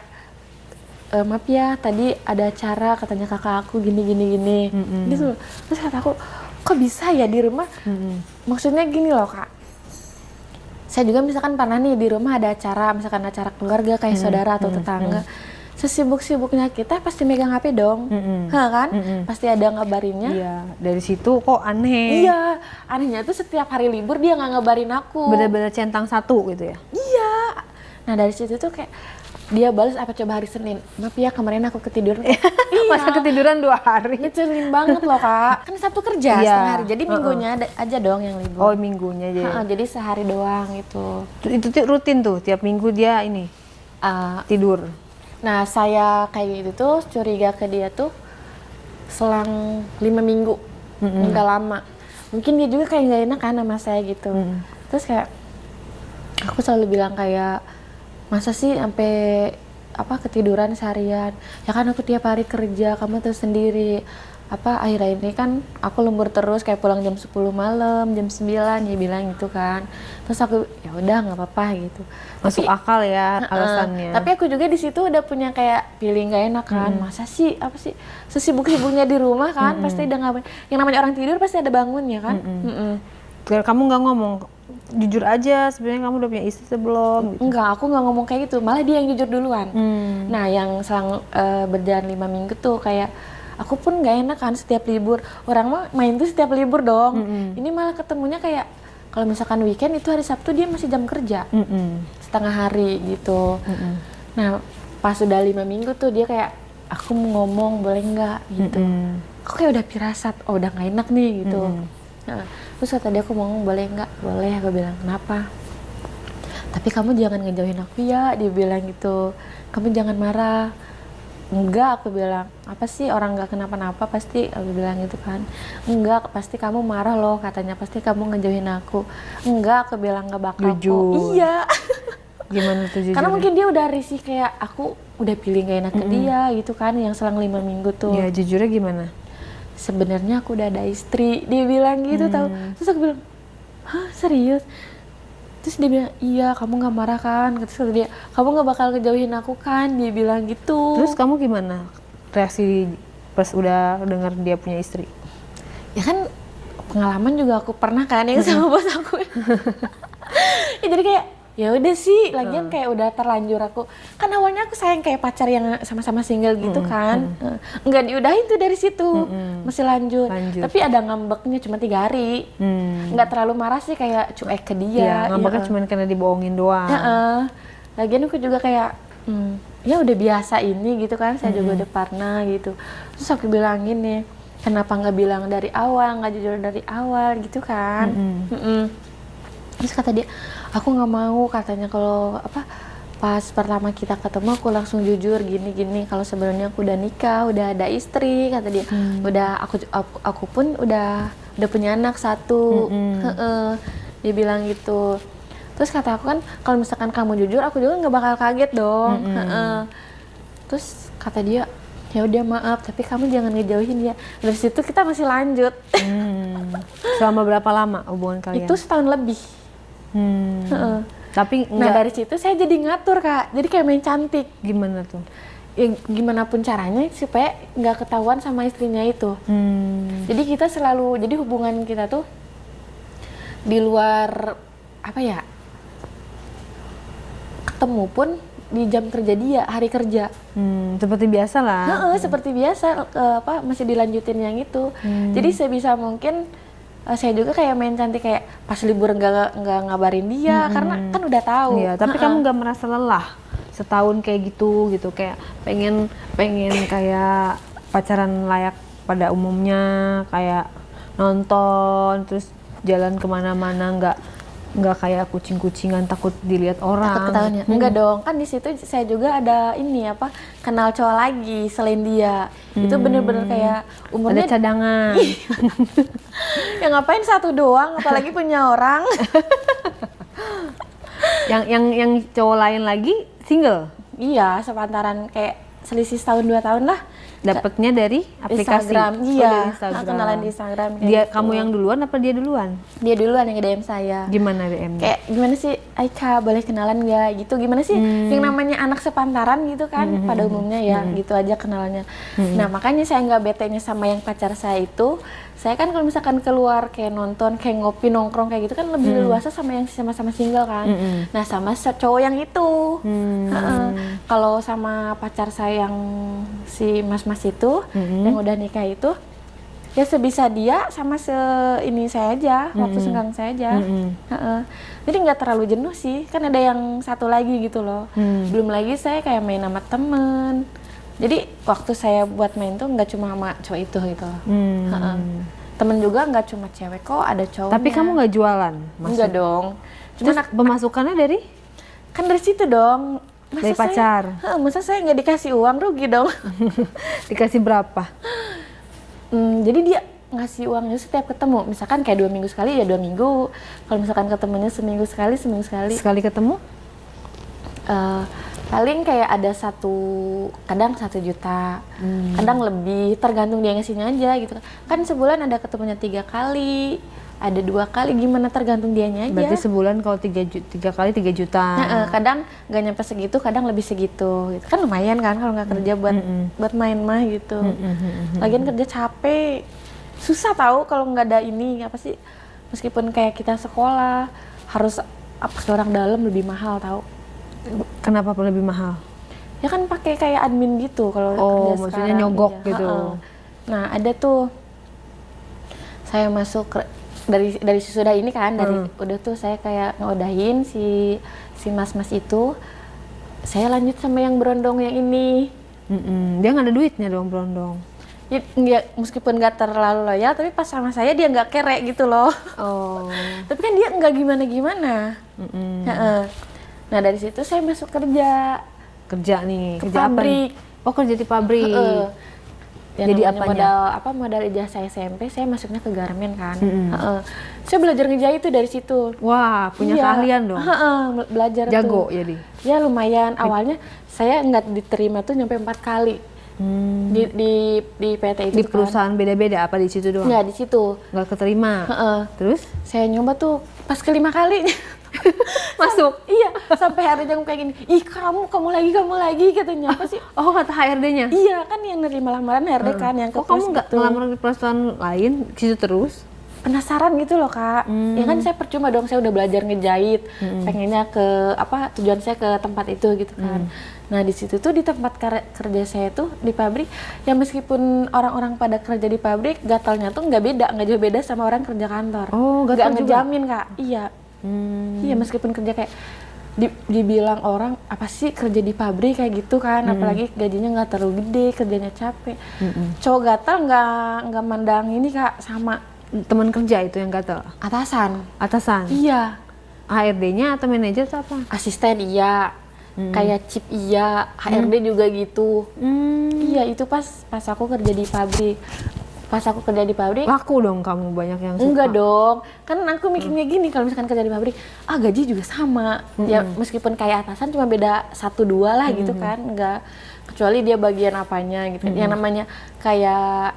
maaf ya tadi ada acara katanya kakak aku gini gitu. Terus kata aku kok bisa ya di rumah? Maksudnya gini loh Kak, saya juga misalkan pernah nih di rumah ada acara, misalkan acara keluarga kayak saudara atau tetangga, sesibuk-sibuknya kita pasti megang HP dong, kan? Pasti ada ngabarinnya. Iya, dari situ kok aneh. Iya, anehnya tuh setiap hari libur dia nggak ngabarin aku. Bener-bener centang satu gitu ya. Iya. Nah dari situ tuh kayak dia balas apa coba hari Senin. Maaf ya kemarin aku ketiduran. Iya. Masa ketiduran 2 hari. Ngecelin banget loh Kak. Kan Sabtu kerja setengah hari. Jadi minggunya aja dong yang libur. Oh minggunya aja. Jadi sehari doang gitu. Itu tuh rutin tuh tiap minggu dia ini tidur. Nah saya kayak gitu tuh curiga ke dia tuh selang 5 minggu. Nggak lama. Mungkin dia juga kayak nggak enak kan sama saya gitu. Terus kayak aku selalu bilang kayak masa sih sampai ketiduran seharian, ya kan aku tiap hari kerja, kamu tuh sendiri akhir-akhir ini kan aku lembur terus kayak pulang jam 10 malam, jam 9 dia bilang gitu kan. Terus aku ya udah nggak apa-apa gitu. Masuk akal ya alasannya. Tapi aku juga di situ udah punya kayak feeling nggak enak kan. Masa sih sesibuk-sibuknya di rumah kan pasti udah ngapain. Yang namanya orang tidur pasti ada bangunnya kan. Kamu nggak ngomong jujur aja sebenarnya kamu udah punya istri sebelum gitu. Enggak, aku nggak ngomong kayak gitu, malah dia yang jujur duluan. Nah yang selang berjalan 5 minggu tuh kayak aku pun nggak enak kan setiap libur, orang mah main tuh setiap libur dong. Ini malah ketemunya kayak kalau misalkan weekend itu hari Sabtu dia masih jam kerja setengah hari gitu. Nah pas udah 5 minggu tuh dia kayak aku mau ngomong boleh nggak gitu. Aku kayak udah firasat, oh udah nggak enak nih gitu. Nah, terus kata dia aku mau ngomong boleh nggak? Boleh, aku bilang kenapa? Tapi kamu jangan ngejauhin aku ya, dia bilang gitu. Kamu jangan marah. Enggak, aku bilang, apa sih orang nggak kenapa-napa pasti, aku bilang gitu kan. Enggak, pasti kamu marah loh katanya, pasti kamu ngejauhin aku. Enggak, aku bilang nggak bakal. Jujur. Iya. Gimana tuh jujur? Karena mungkin dia udah risih kayak aku udah pilih gak enak ke dia gitu kan, yang selang 5 minggu tuh. Ya jujurnya gimana? Sebenarnya aku udah ada istri, dia bilang gitu tau. Terus aku bilang, hah serius? Terus dia bilang, iya kamu gak marah kan? Terus kata dia, kamu gak bakal ngejauhin aku kan? Dia bilang gitu. Terus kamu gimana reaksi pas udah dengar dia punya istri? Ya kan pengalaman juga aku pernah kan yang sama bos aku. Ya jadi kayak ya udah sih, lagian kayak udah terlanjur aku. Kan awalnya aku sayang kayak pacar yang sama-sama single gitu kan. Nggak diudahin tuh dari situ, masih lanjut. Tapi ada ngambeknya cuma 3 hari. Nggak terlalu marah sih, kayak cuek ke dia. Iya, ngambeknya cuma karena dibohongin doang. Lagian aku juga kayak ya udah biasa ini gitu kan, saya juga udah pernah gitu. Terus aku bilang gini, kenapa nggak bilang dari awal, nggak jujur dari awal gitu kan. Terus kata dia, aku nggak mau katanya kalau pas pertama kita ketemu aku langsung jujur gini kalau sebenarnya aku udah nikah, udah ada istri, kata dia. Udah aku pun udah punya anak 1. Dia bilang gitu. Terus kata aku kan kalau misalkan kamu jujur aku juga nggak bakal kaget dong. Terus kata dia, ya udah maaf tapi kamu jangan ngejauhin ya. Dari situ kita masih lanjut. Selama berapa lama hubungan kalian? Itu setahun lebih. Tapi nah dari situ saya jadi ngatur Kak, jadi kayak main cantik. Gimana tuh? Ya gimana pun caranya supaya nggak ketahuan sama istrinya itu. Jadi kita selalu, jadi hubungan kita tuh di luar ketemu pun di jam kerja dia, hari kerja. Seperti biasa lah. Seperti biasa, masih dilanjutin yang itu. Jadi sebisa mungkin saya juga kayak main cantik, kayak pas libur nggak ngabarin dia karena kan udah tahu. Iya, tapi kamu nggak merasa lelah setahun kayak gitu kayak pengen kayak pacaran layak pada umumnya, kayak nonton terus jalan kemana-mana, nggak kayak kucing-kucingan takut dilihat orang. Takut ketahuannya. Enggak dong, kan di situ saya juga ada kenal cowok lagi selain dia. Itu bener-bener kayak umurnya ada cadangan. Ya ngapain 1 doang, apalagi punya orang. yang cowok lain lagi single? Iya, sepantaran kayak selisih setahun 2 tahun lah. Dapatnya dari aplikasi. Instagram, Oh, iya. dari Instagram. Kenalan di Instagram. kayak Dia gitu. kamu yang duluan apa dia duluan? Dia duluan yang nge-DM saya. Gimana DM-nya? Kayak gimana sih, Aika boleh kenalan nggak gitu, gimana sih yang namanya anak sepantaran gitu kan pada umumnya ya gitu aja kenalannya. Nah makanya saya nggak betenya sama yang pacar saya itu, saya kan kalau misalkan keluar kayak nonton, kayak ngopi, nongkrong kayak gitu kan lebih leluasa sama yang sama-sama single kan. Nah sama cowok yang itu. Kalau sama pacar saya yang si mas-mas itu yang udah nikah itu, ya sebisa dia sama ini saya aja, waktu senggang saya aja. Jadi nggak terlalu jenuh sih, kan ada yang satu lagi gitu loh. Belum lagi saya kayak main sama temen. Jadi waktu saya buat main tuh nggak cuma sama cowok itu gitu loh. Temen juga nggak cuma cewek kok, ada cowoknya. Tapi kamu nggak jualan? Enggak dong. Cuma Terus pemasukannya dari? kan dari situ dong. Dari pacar? Masa saya nggak dikasih uang, rugi dong. Dikasih berapa? Jadi dia ngasih uangnya setiap ketemu, misalkan kayak 2 minggu sekali ya 2 minggu. Kalau misalkan ketemunya seminggu sekali. Sekali ketemu? Paling kayak ada kadang 1 juta, kadang lebih, tergantung dia ngasihnya aja gitu. Kan sebulan ada ketemunya 3 kali, ada 2 kali, gimana tergantung dianya aja. Berarti sebulan kalau 3 kali 3 juta. Kadang nggak nyampe segitu, kadang lebih segitu. Gitu. Kan lumayan kan kalau nggak kerja buat main mah gitu. Lagian kerja capek, susah tahu kalau nggak ada ini apa sih? Meskipun kayak kita sekolah harus apa ke orang dalam lebih mahal tahu. Kenapa lebih mahal? Ya kan pakai kayak admin gitu kalau kerja maksudnya sekarang, nyogok iya. gitu. Nah ada tuh saya masuk dari sesudah ini kan, dari udah tuh saya kayak ngodahin si mas-mas itu, saya lanjut sama yang berondong yang ini. Dia nggak ada duitnya dong berondong. Ya, meskipun nggak terlalu loyal, tapi pas sama saya dia nggak kere gitu loh. Tapi kan dia nggak gimana-gimana. Nah dari situ saya masuk kerja nih, ke kerja pabrik. Apa? Oh kerja di pabrik. Jadi apanya? modal ijazah SMP saya masuknya ke garmen kan. Saya belajar ngejahit tuh dari situ. Wah punya keahlian dong. Belajar jago tuh. jadi. Ya lumayan. Awalnya saya nggak diterima tuh nyampe 4 kali. Di PT itu di perusahaan beda-beda apa di situ doang? Nggak, di situ. Nggak keterima. Terus? Saya nyoba tuh pas ke-5 kali. Masuk? Iya, sampai HRD kayak gini, ih kamu lagi katanya. Apa sih? Oh kata HRD-nya? Iya, kan yang nerima lamaran HRD kan yang kok kamu nggak ngelamar di perusahaan lain situ terus? Penasaran gitu loh Kak. Ya kan saya percuma dong, saya udah belajar ngejahit, pengennya tujuan saya ke tempat itu gitu kan. Nah di situ tuh di tempat kerja saya tuh di pabrik, ya meskipun orang-orang pada kerja di pabrik, gatalnya tuh nggak jauh beda sama orang kerja kantor. Oh, gatal nggak ngejamin Kak. Iya. Iya meskipun kerja kayak dibilang orang apa sih kerja di pabrik kayak gitu kan, apalagi gajinya nggak terlalu gede, kerjanya capek. Cowok gatal nggak mandang ini Kak, sama teman kerja itu yang gatal? Atasan? Iya. HRD-nya atau manajer atau apa? Asisten iya, kayak chip iya, HRD juga gitu. Iya itu pas aku kerja di pabrik. Laku dong kamu, banyak yang suka. Enggak dong, kan aku mikirnya gini, kalau misalkan kerja di pabrik, gaji juga sama. Ya meskipun kayak atasan cuma beda 1-2 lah gitu kan, enggak, kecuali dia bagian apanya gitu. Yang namanya kayak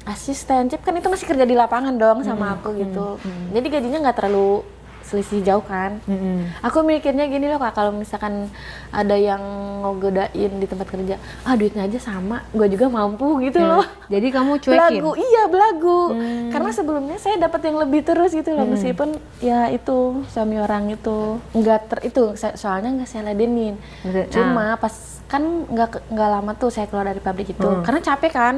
asisten chip kan itu masih kerja di lapangan dong sama aku gitu. Jadi gajinya nggak terlalu selisih jauh kan. Aku mikirnya gini loh Kak, kalau misalkan ada yang ngogodain di tempat kerja, duitnya aja sama, gue juga mampu gitu loh. Jadi kamu cuekin? Belagu. Karena sebelumnya saya dapat yang lebih terus gitu loh, meskipun ya itu suami orang itu soalnya nggak saya ladenin. Cuma pas kan nggak lama tuh saya keluar dari pabrik itu, karena capek kan,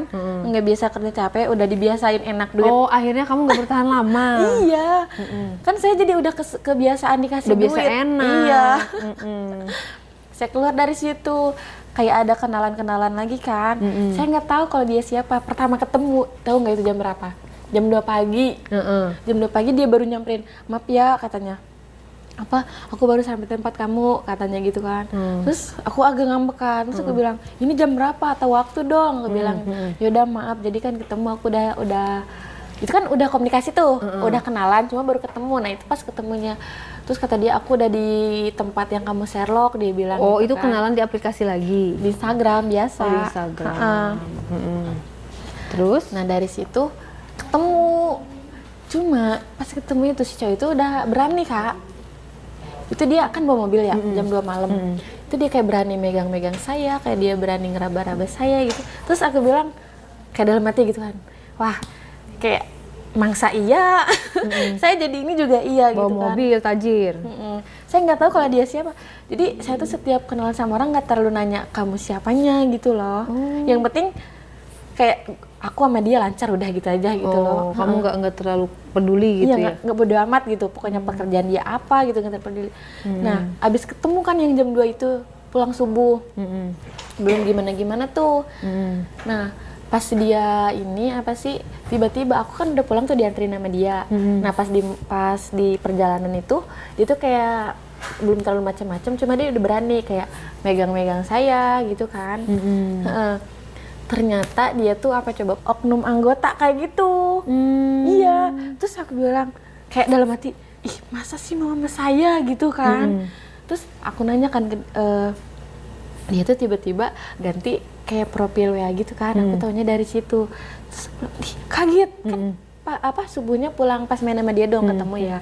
nggak biasa kerja capek, udah dibiasain enak duit. Oh akhirnya kamu nggak bertahan lama. Iya, kan saya jadi udah kebiasaan dikasih duit. Udah biasa enak. Iya. Saya keluar dari situ, kayak ada kenalan lagi kan. Saya nggak tahu kalau dia siapa. Pertama ketemu, tahu nggak itu jam berapa? Jam 2 pagi. Jam 2 pagi dia baru nyamperin, maaf ya katanya. Aku baru sampai tempat kamu katanya gitu kan. Terus aku agak ngambek kan. Terus aku bilang, ini jam berapa atau waktu dong? Aku bilang, yaudah maaf. Jadi kan ketemu aku udah itu kan udah komunikasi tuh, udah kenalan, cuma baru ketemu. Nah itu pas ketemunya Terus kata dia aku udah di tempat yang kamu Sherlock, dia bilang. Oh, gitu itu kan. kenalan di aplikasi lagi. Di Instagram biasa. Oh, di Instagram. Ha-ha. Terus? Nah dari situ ketemu. Cuma pas ketemu itu si cowok itu udah berani Kak. Itu dia kan bawa mobil ya, jam 2 malam. Itu dia kayak berani megang-megang saya, kayak dia berani ngeraba-raba saya gitu. Terus aku bilang kayak dalam hati gitu kan, wah kayak mangsa iya, saya jadi ini juga iya Bawa gitu kan. mobil, tajir. Saya nggak tahu kalau dia siapa. Jadi saya tuh setiap kenalan sama orang nggak terlalu nanya kamu siapanya gitu loh. Yang penting kayak aku sama dia lancar udah gitu aja gitu loh. Kamu nggak terlalu peduli gitu Iya, ya? nggak bodo amat gitu. Pokoknya pekerjaan dia apa gitu nggak peduli. Nah, abis ketemu kan yang jam 2 itu pulang subuh. Belum gimana-gimana tuh. Nah, pas dia ini apa sih tiba-tiba aku kan udah pulang tuh dianterin sama dia. Nah, pas di perjalanan itu dia tuh kayak belum terlalu macam-macam, cuma dia udah berani kayak megang-megang saya gitu kan. Ternyata dia tuh apa coba oknum anggota kayak gitu. Iya, terus aku bilang kayak dalam hati, ih masa sih mama saya gitu kan. Terus aku nanya kan dia tuh tiba-tiba ganti kayak profil WA gitu kan. Aku taunya dari situ. Terus ih, kaget kan subuhnya pulang pas main sama dia dong ketemu ya.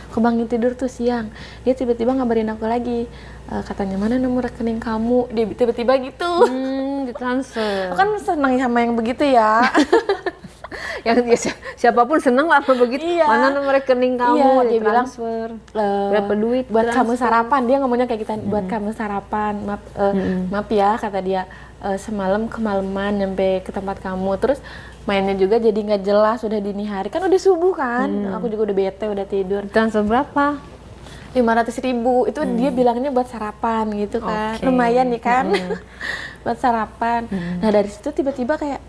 Kebangun tidur tuh siang, dia tiba-tiba ngabarin aku lagi, katanya mana nomor rekening kamu, dia tiba-tiba gitu. Ditransfer. Aku kan senang sama yang begitu ya. Yang siapapun seneng lah apa begitu. Iya. Mana nomor rekening kamu? Iya, dia bilang, transfer. Berapa duit? Buat kamu transfer? sarapan, dia ngomongnya kayak gitu, buat kamu sarapan, maaf ya kata dia, semalam kemalaman nyampe ke tempat kamu, terus mainnya juga jadi nggak jelas, udah dini hari, kan udah subuh kan, aku juga udah bete, udah tidur. Transfer berapa? 500.000 itu dia bilangnya buat sarapan gitu kan. Lumayan nih kan. Buat sarapan. Nah dari situ tiba-tiba kayak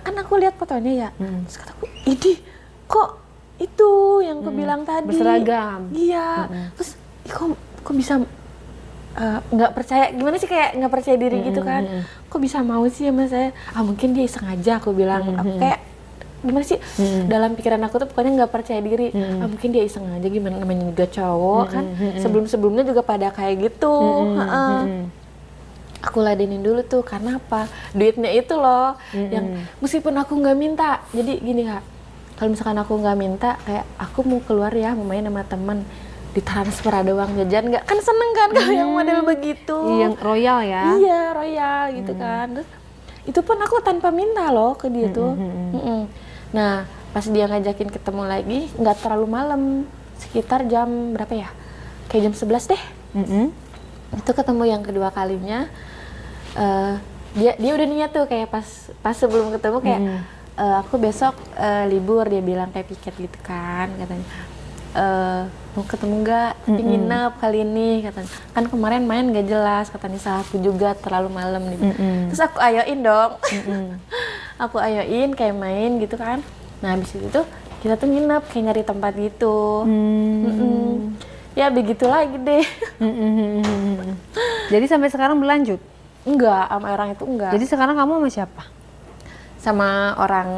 kan aku lihat fotonya ya. Terus kataku, "Idih, kok itu yang aku bilang tadi?" Berseragam. Iya. Terus kok bisa nggak percaya, gimana sih kayak nggak percaya diri gitu kan. Kok bisa mau sih sama saya? Mungkin dia sengaja, aku bilang. Aku kayak gimana sih, dalam pikiran aku tuh pokoknya nggak percaya diri. Mungkin dia iseng aja, gimana namanya juga cowok kan. Sebelum-sebelumnya juga pada kayak gitu. Aku ladenin dulu tuh, karena apa? Duitnya itu loh, yang meskipun aku nggak minta. Jadi gini Kak, kalau misalkan aku nggak minta, kayak aku mau keluar ya, mau main sama temen, ditransfer ada uang jajan nggak? Kan seneng kan kalau yang model begitu. Yang royal ya? Iya, royal gitu kan. Terus itu pun aku tanpa minta loh ke dia tuh. Nah, pas dia ngajakin ketemu lagi, nggak terlalu malam, sekitar jam berapa ya? Kayak jam 11 deh. Itu ketemu yang kedua kalinya. Dia udah niat tuh kayak pas sebelum ketemu kayak aku besok libur, dia bilang kayak piket gitu kan katanya. Mau ketemu nggak? Nginep kali ini katanya. Kan kemarin main nggak jelas katanya, salah aku juga terlalu malam gitu. Terus aku ayoin dong. Aku ayoin kayak main gitu kan. Nah habis itu tuh kita tuh nginep kayak nyari tempat gitu. Ya begitu lagi deh. Jadi sampai sekarang berlanjut? Enggak, sama orang itu enggak. Jadi sekarang kamu sama siapa? Sama orang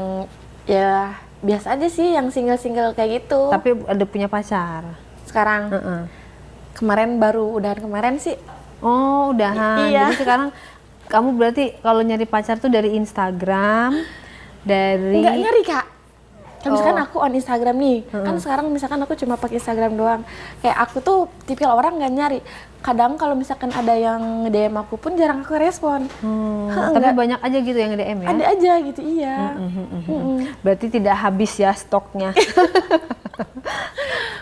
ya biasa aja sih, yang single-single kayak gitu. Tapi ada punya pacar? Sekarang kemarin baru udahan kemarin sih. Oh udahan. Iya. Jadi sekarang kamu berarti kalau nyari pacar tuh dari Instagram, dari... Enggak nyari Kak. Kalau misalkan aku on Instagram nih, kan sekarang misalkan aku cuma pakai Instagram doang. Kayak aku tuh tipikal orang nggak nyari. Kadang kalau misalkan ada yang DM aku pun jarang aku respon. Tapi banyak aja gitu yang DM ya? Ada aja gitu, iya. Berarti tidak habis ya stoknya?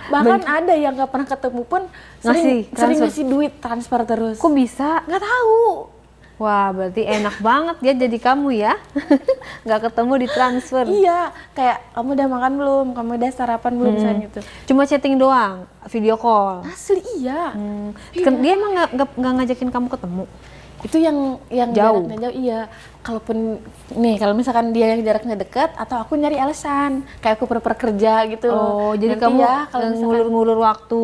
Bahkan ada yang nggak pernah ketemu pun sering ngasih duit, transfer terus. Kok bisa? Nggak tahu. Wah, berarti enak banget ya jadi kamu ya. Nggak ketemu ditransfer. Iya, kayak kamu udah makan belum? Kamu udah sarapan belum? Misalnya gitu. Cuma chatting doang, video call. Asli iya. Dia emang nggak ngajakin kamu ketemu? Itu yang jauh. Jaraknya jauh, iya. Kalaupun nih, kalau misalkan dia yang jaraknya dekat, atau aku nyari alasan, kayak aku pura-pura kerja gitu. Oh, jadi nanti kamu ya, kalau ngulur-ngulur waktu.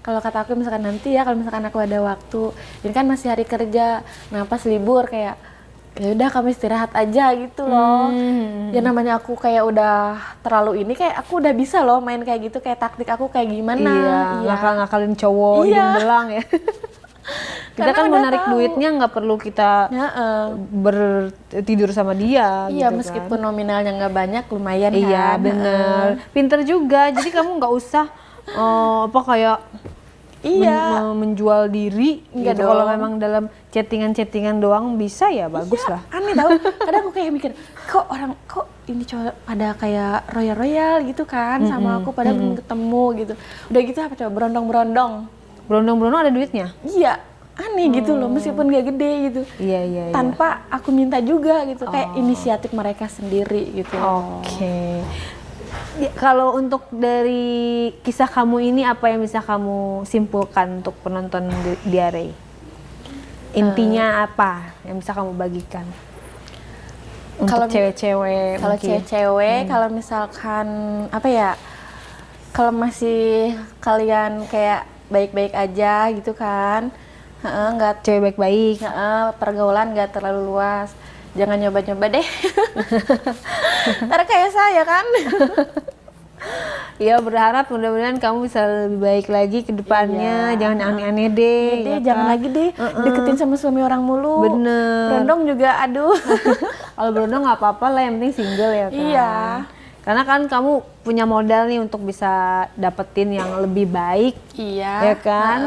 Kalau kata aku misalkan nanti ya, kalau misalkan aku ada waktu, ini kan masih hari kerja, nah pas libur kayak ya udah kamu istirahat aja gitu loh. Ya namanya aku kayak udah terlalu ini, kayak aku udah bisa loh main kayak gitu, kayak taktik aku kayak gimana. Iya, ngakal-ngakalin cowok Iya. hidung belang ya. Kita Karena kan udah mau narik tahu. duitnya nggak perlu kita bertidur sama dia Iya, gitu meskipun kan. nominalnya nggak banyak, lumayan Iya kan. bener, pinter juga. Jadi kamu nggak usah apa kayak Iya. menjual diri Enggak gitu. Kalau dong. memang dalam chattingan doang bisa ya bagus lah. Aneh tau, kadang aku kayak mikir, kok ini cowok pada kayak royal gitu kan sama aku, padahal belum ketemu gitu. Udah gitu apa coba, berondong-berondong. Berondong-berondong ada duitnya? Iya, aneh gitu loh, meskipun gak gede gitu. Iya. Tanpa aku minta juga gitu, kayak inisiatif mereka sendiri gitu. Oke. Ya, kalau untuk dari kisah kamu ini apa yang bisa kamu simpulkan untuk penonton Diare? Intinya apa yang bisa kamu bagikan? Untuk Kalau cewek-cewek Kalau mungkin. cewek-cewek, kalau misalkan apa ya, kalau masih kalian kayak baik-baik aja gitu kan, nggak Cewek baik-baik. pergaulan nggak terlalu luas, jangan nyoba-nyoba deh. Ntar kayak saya kan. Ya berharap mudah-mudahan kamu bisa lebih baik lagi ke depannya. Iya. Jangan aneh-aneh deh. Jadi ya jangan kan? lagi deh deketin sama suami orang mulu. Bener. Berondong juga, aduh. Kalau berondong nggak apa-apa lah, yang penting single ya kan. Iya. Karena kan kamu punya modal nih untuk bisa dapetin yang lebih baik, Iya. ya kan?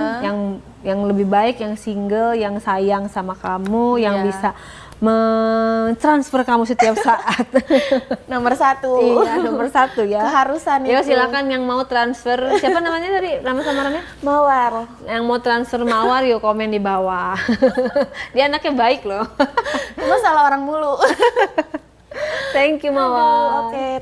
Yang lebih baik, yang single, yang sayang sama kamu, yang Iya. bisa mentransfer kamu setiap saat. Nomor 1. Iya, nomor 1 ya. Keharusan Ya itu. silakan yang mau transfer, siapa namanya tadi, nama samarannya? Mawar. Yang mau transfer Mawar yuk komen di bawah. Dia anaknya baik loh. Cuma salah orang mulu. Thank you Mawar. Oke.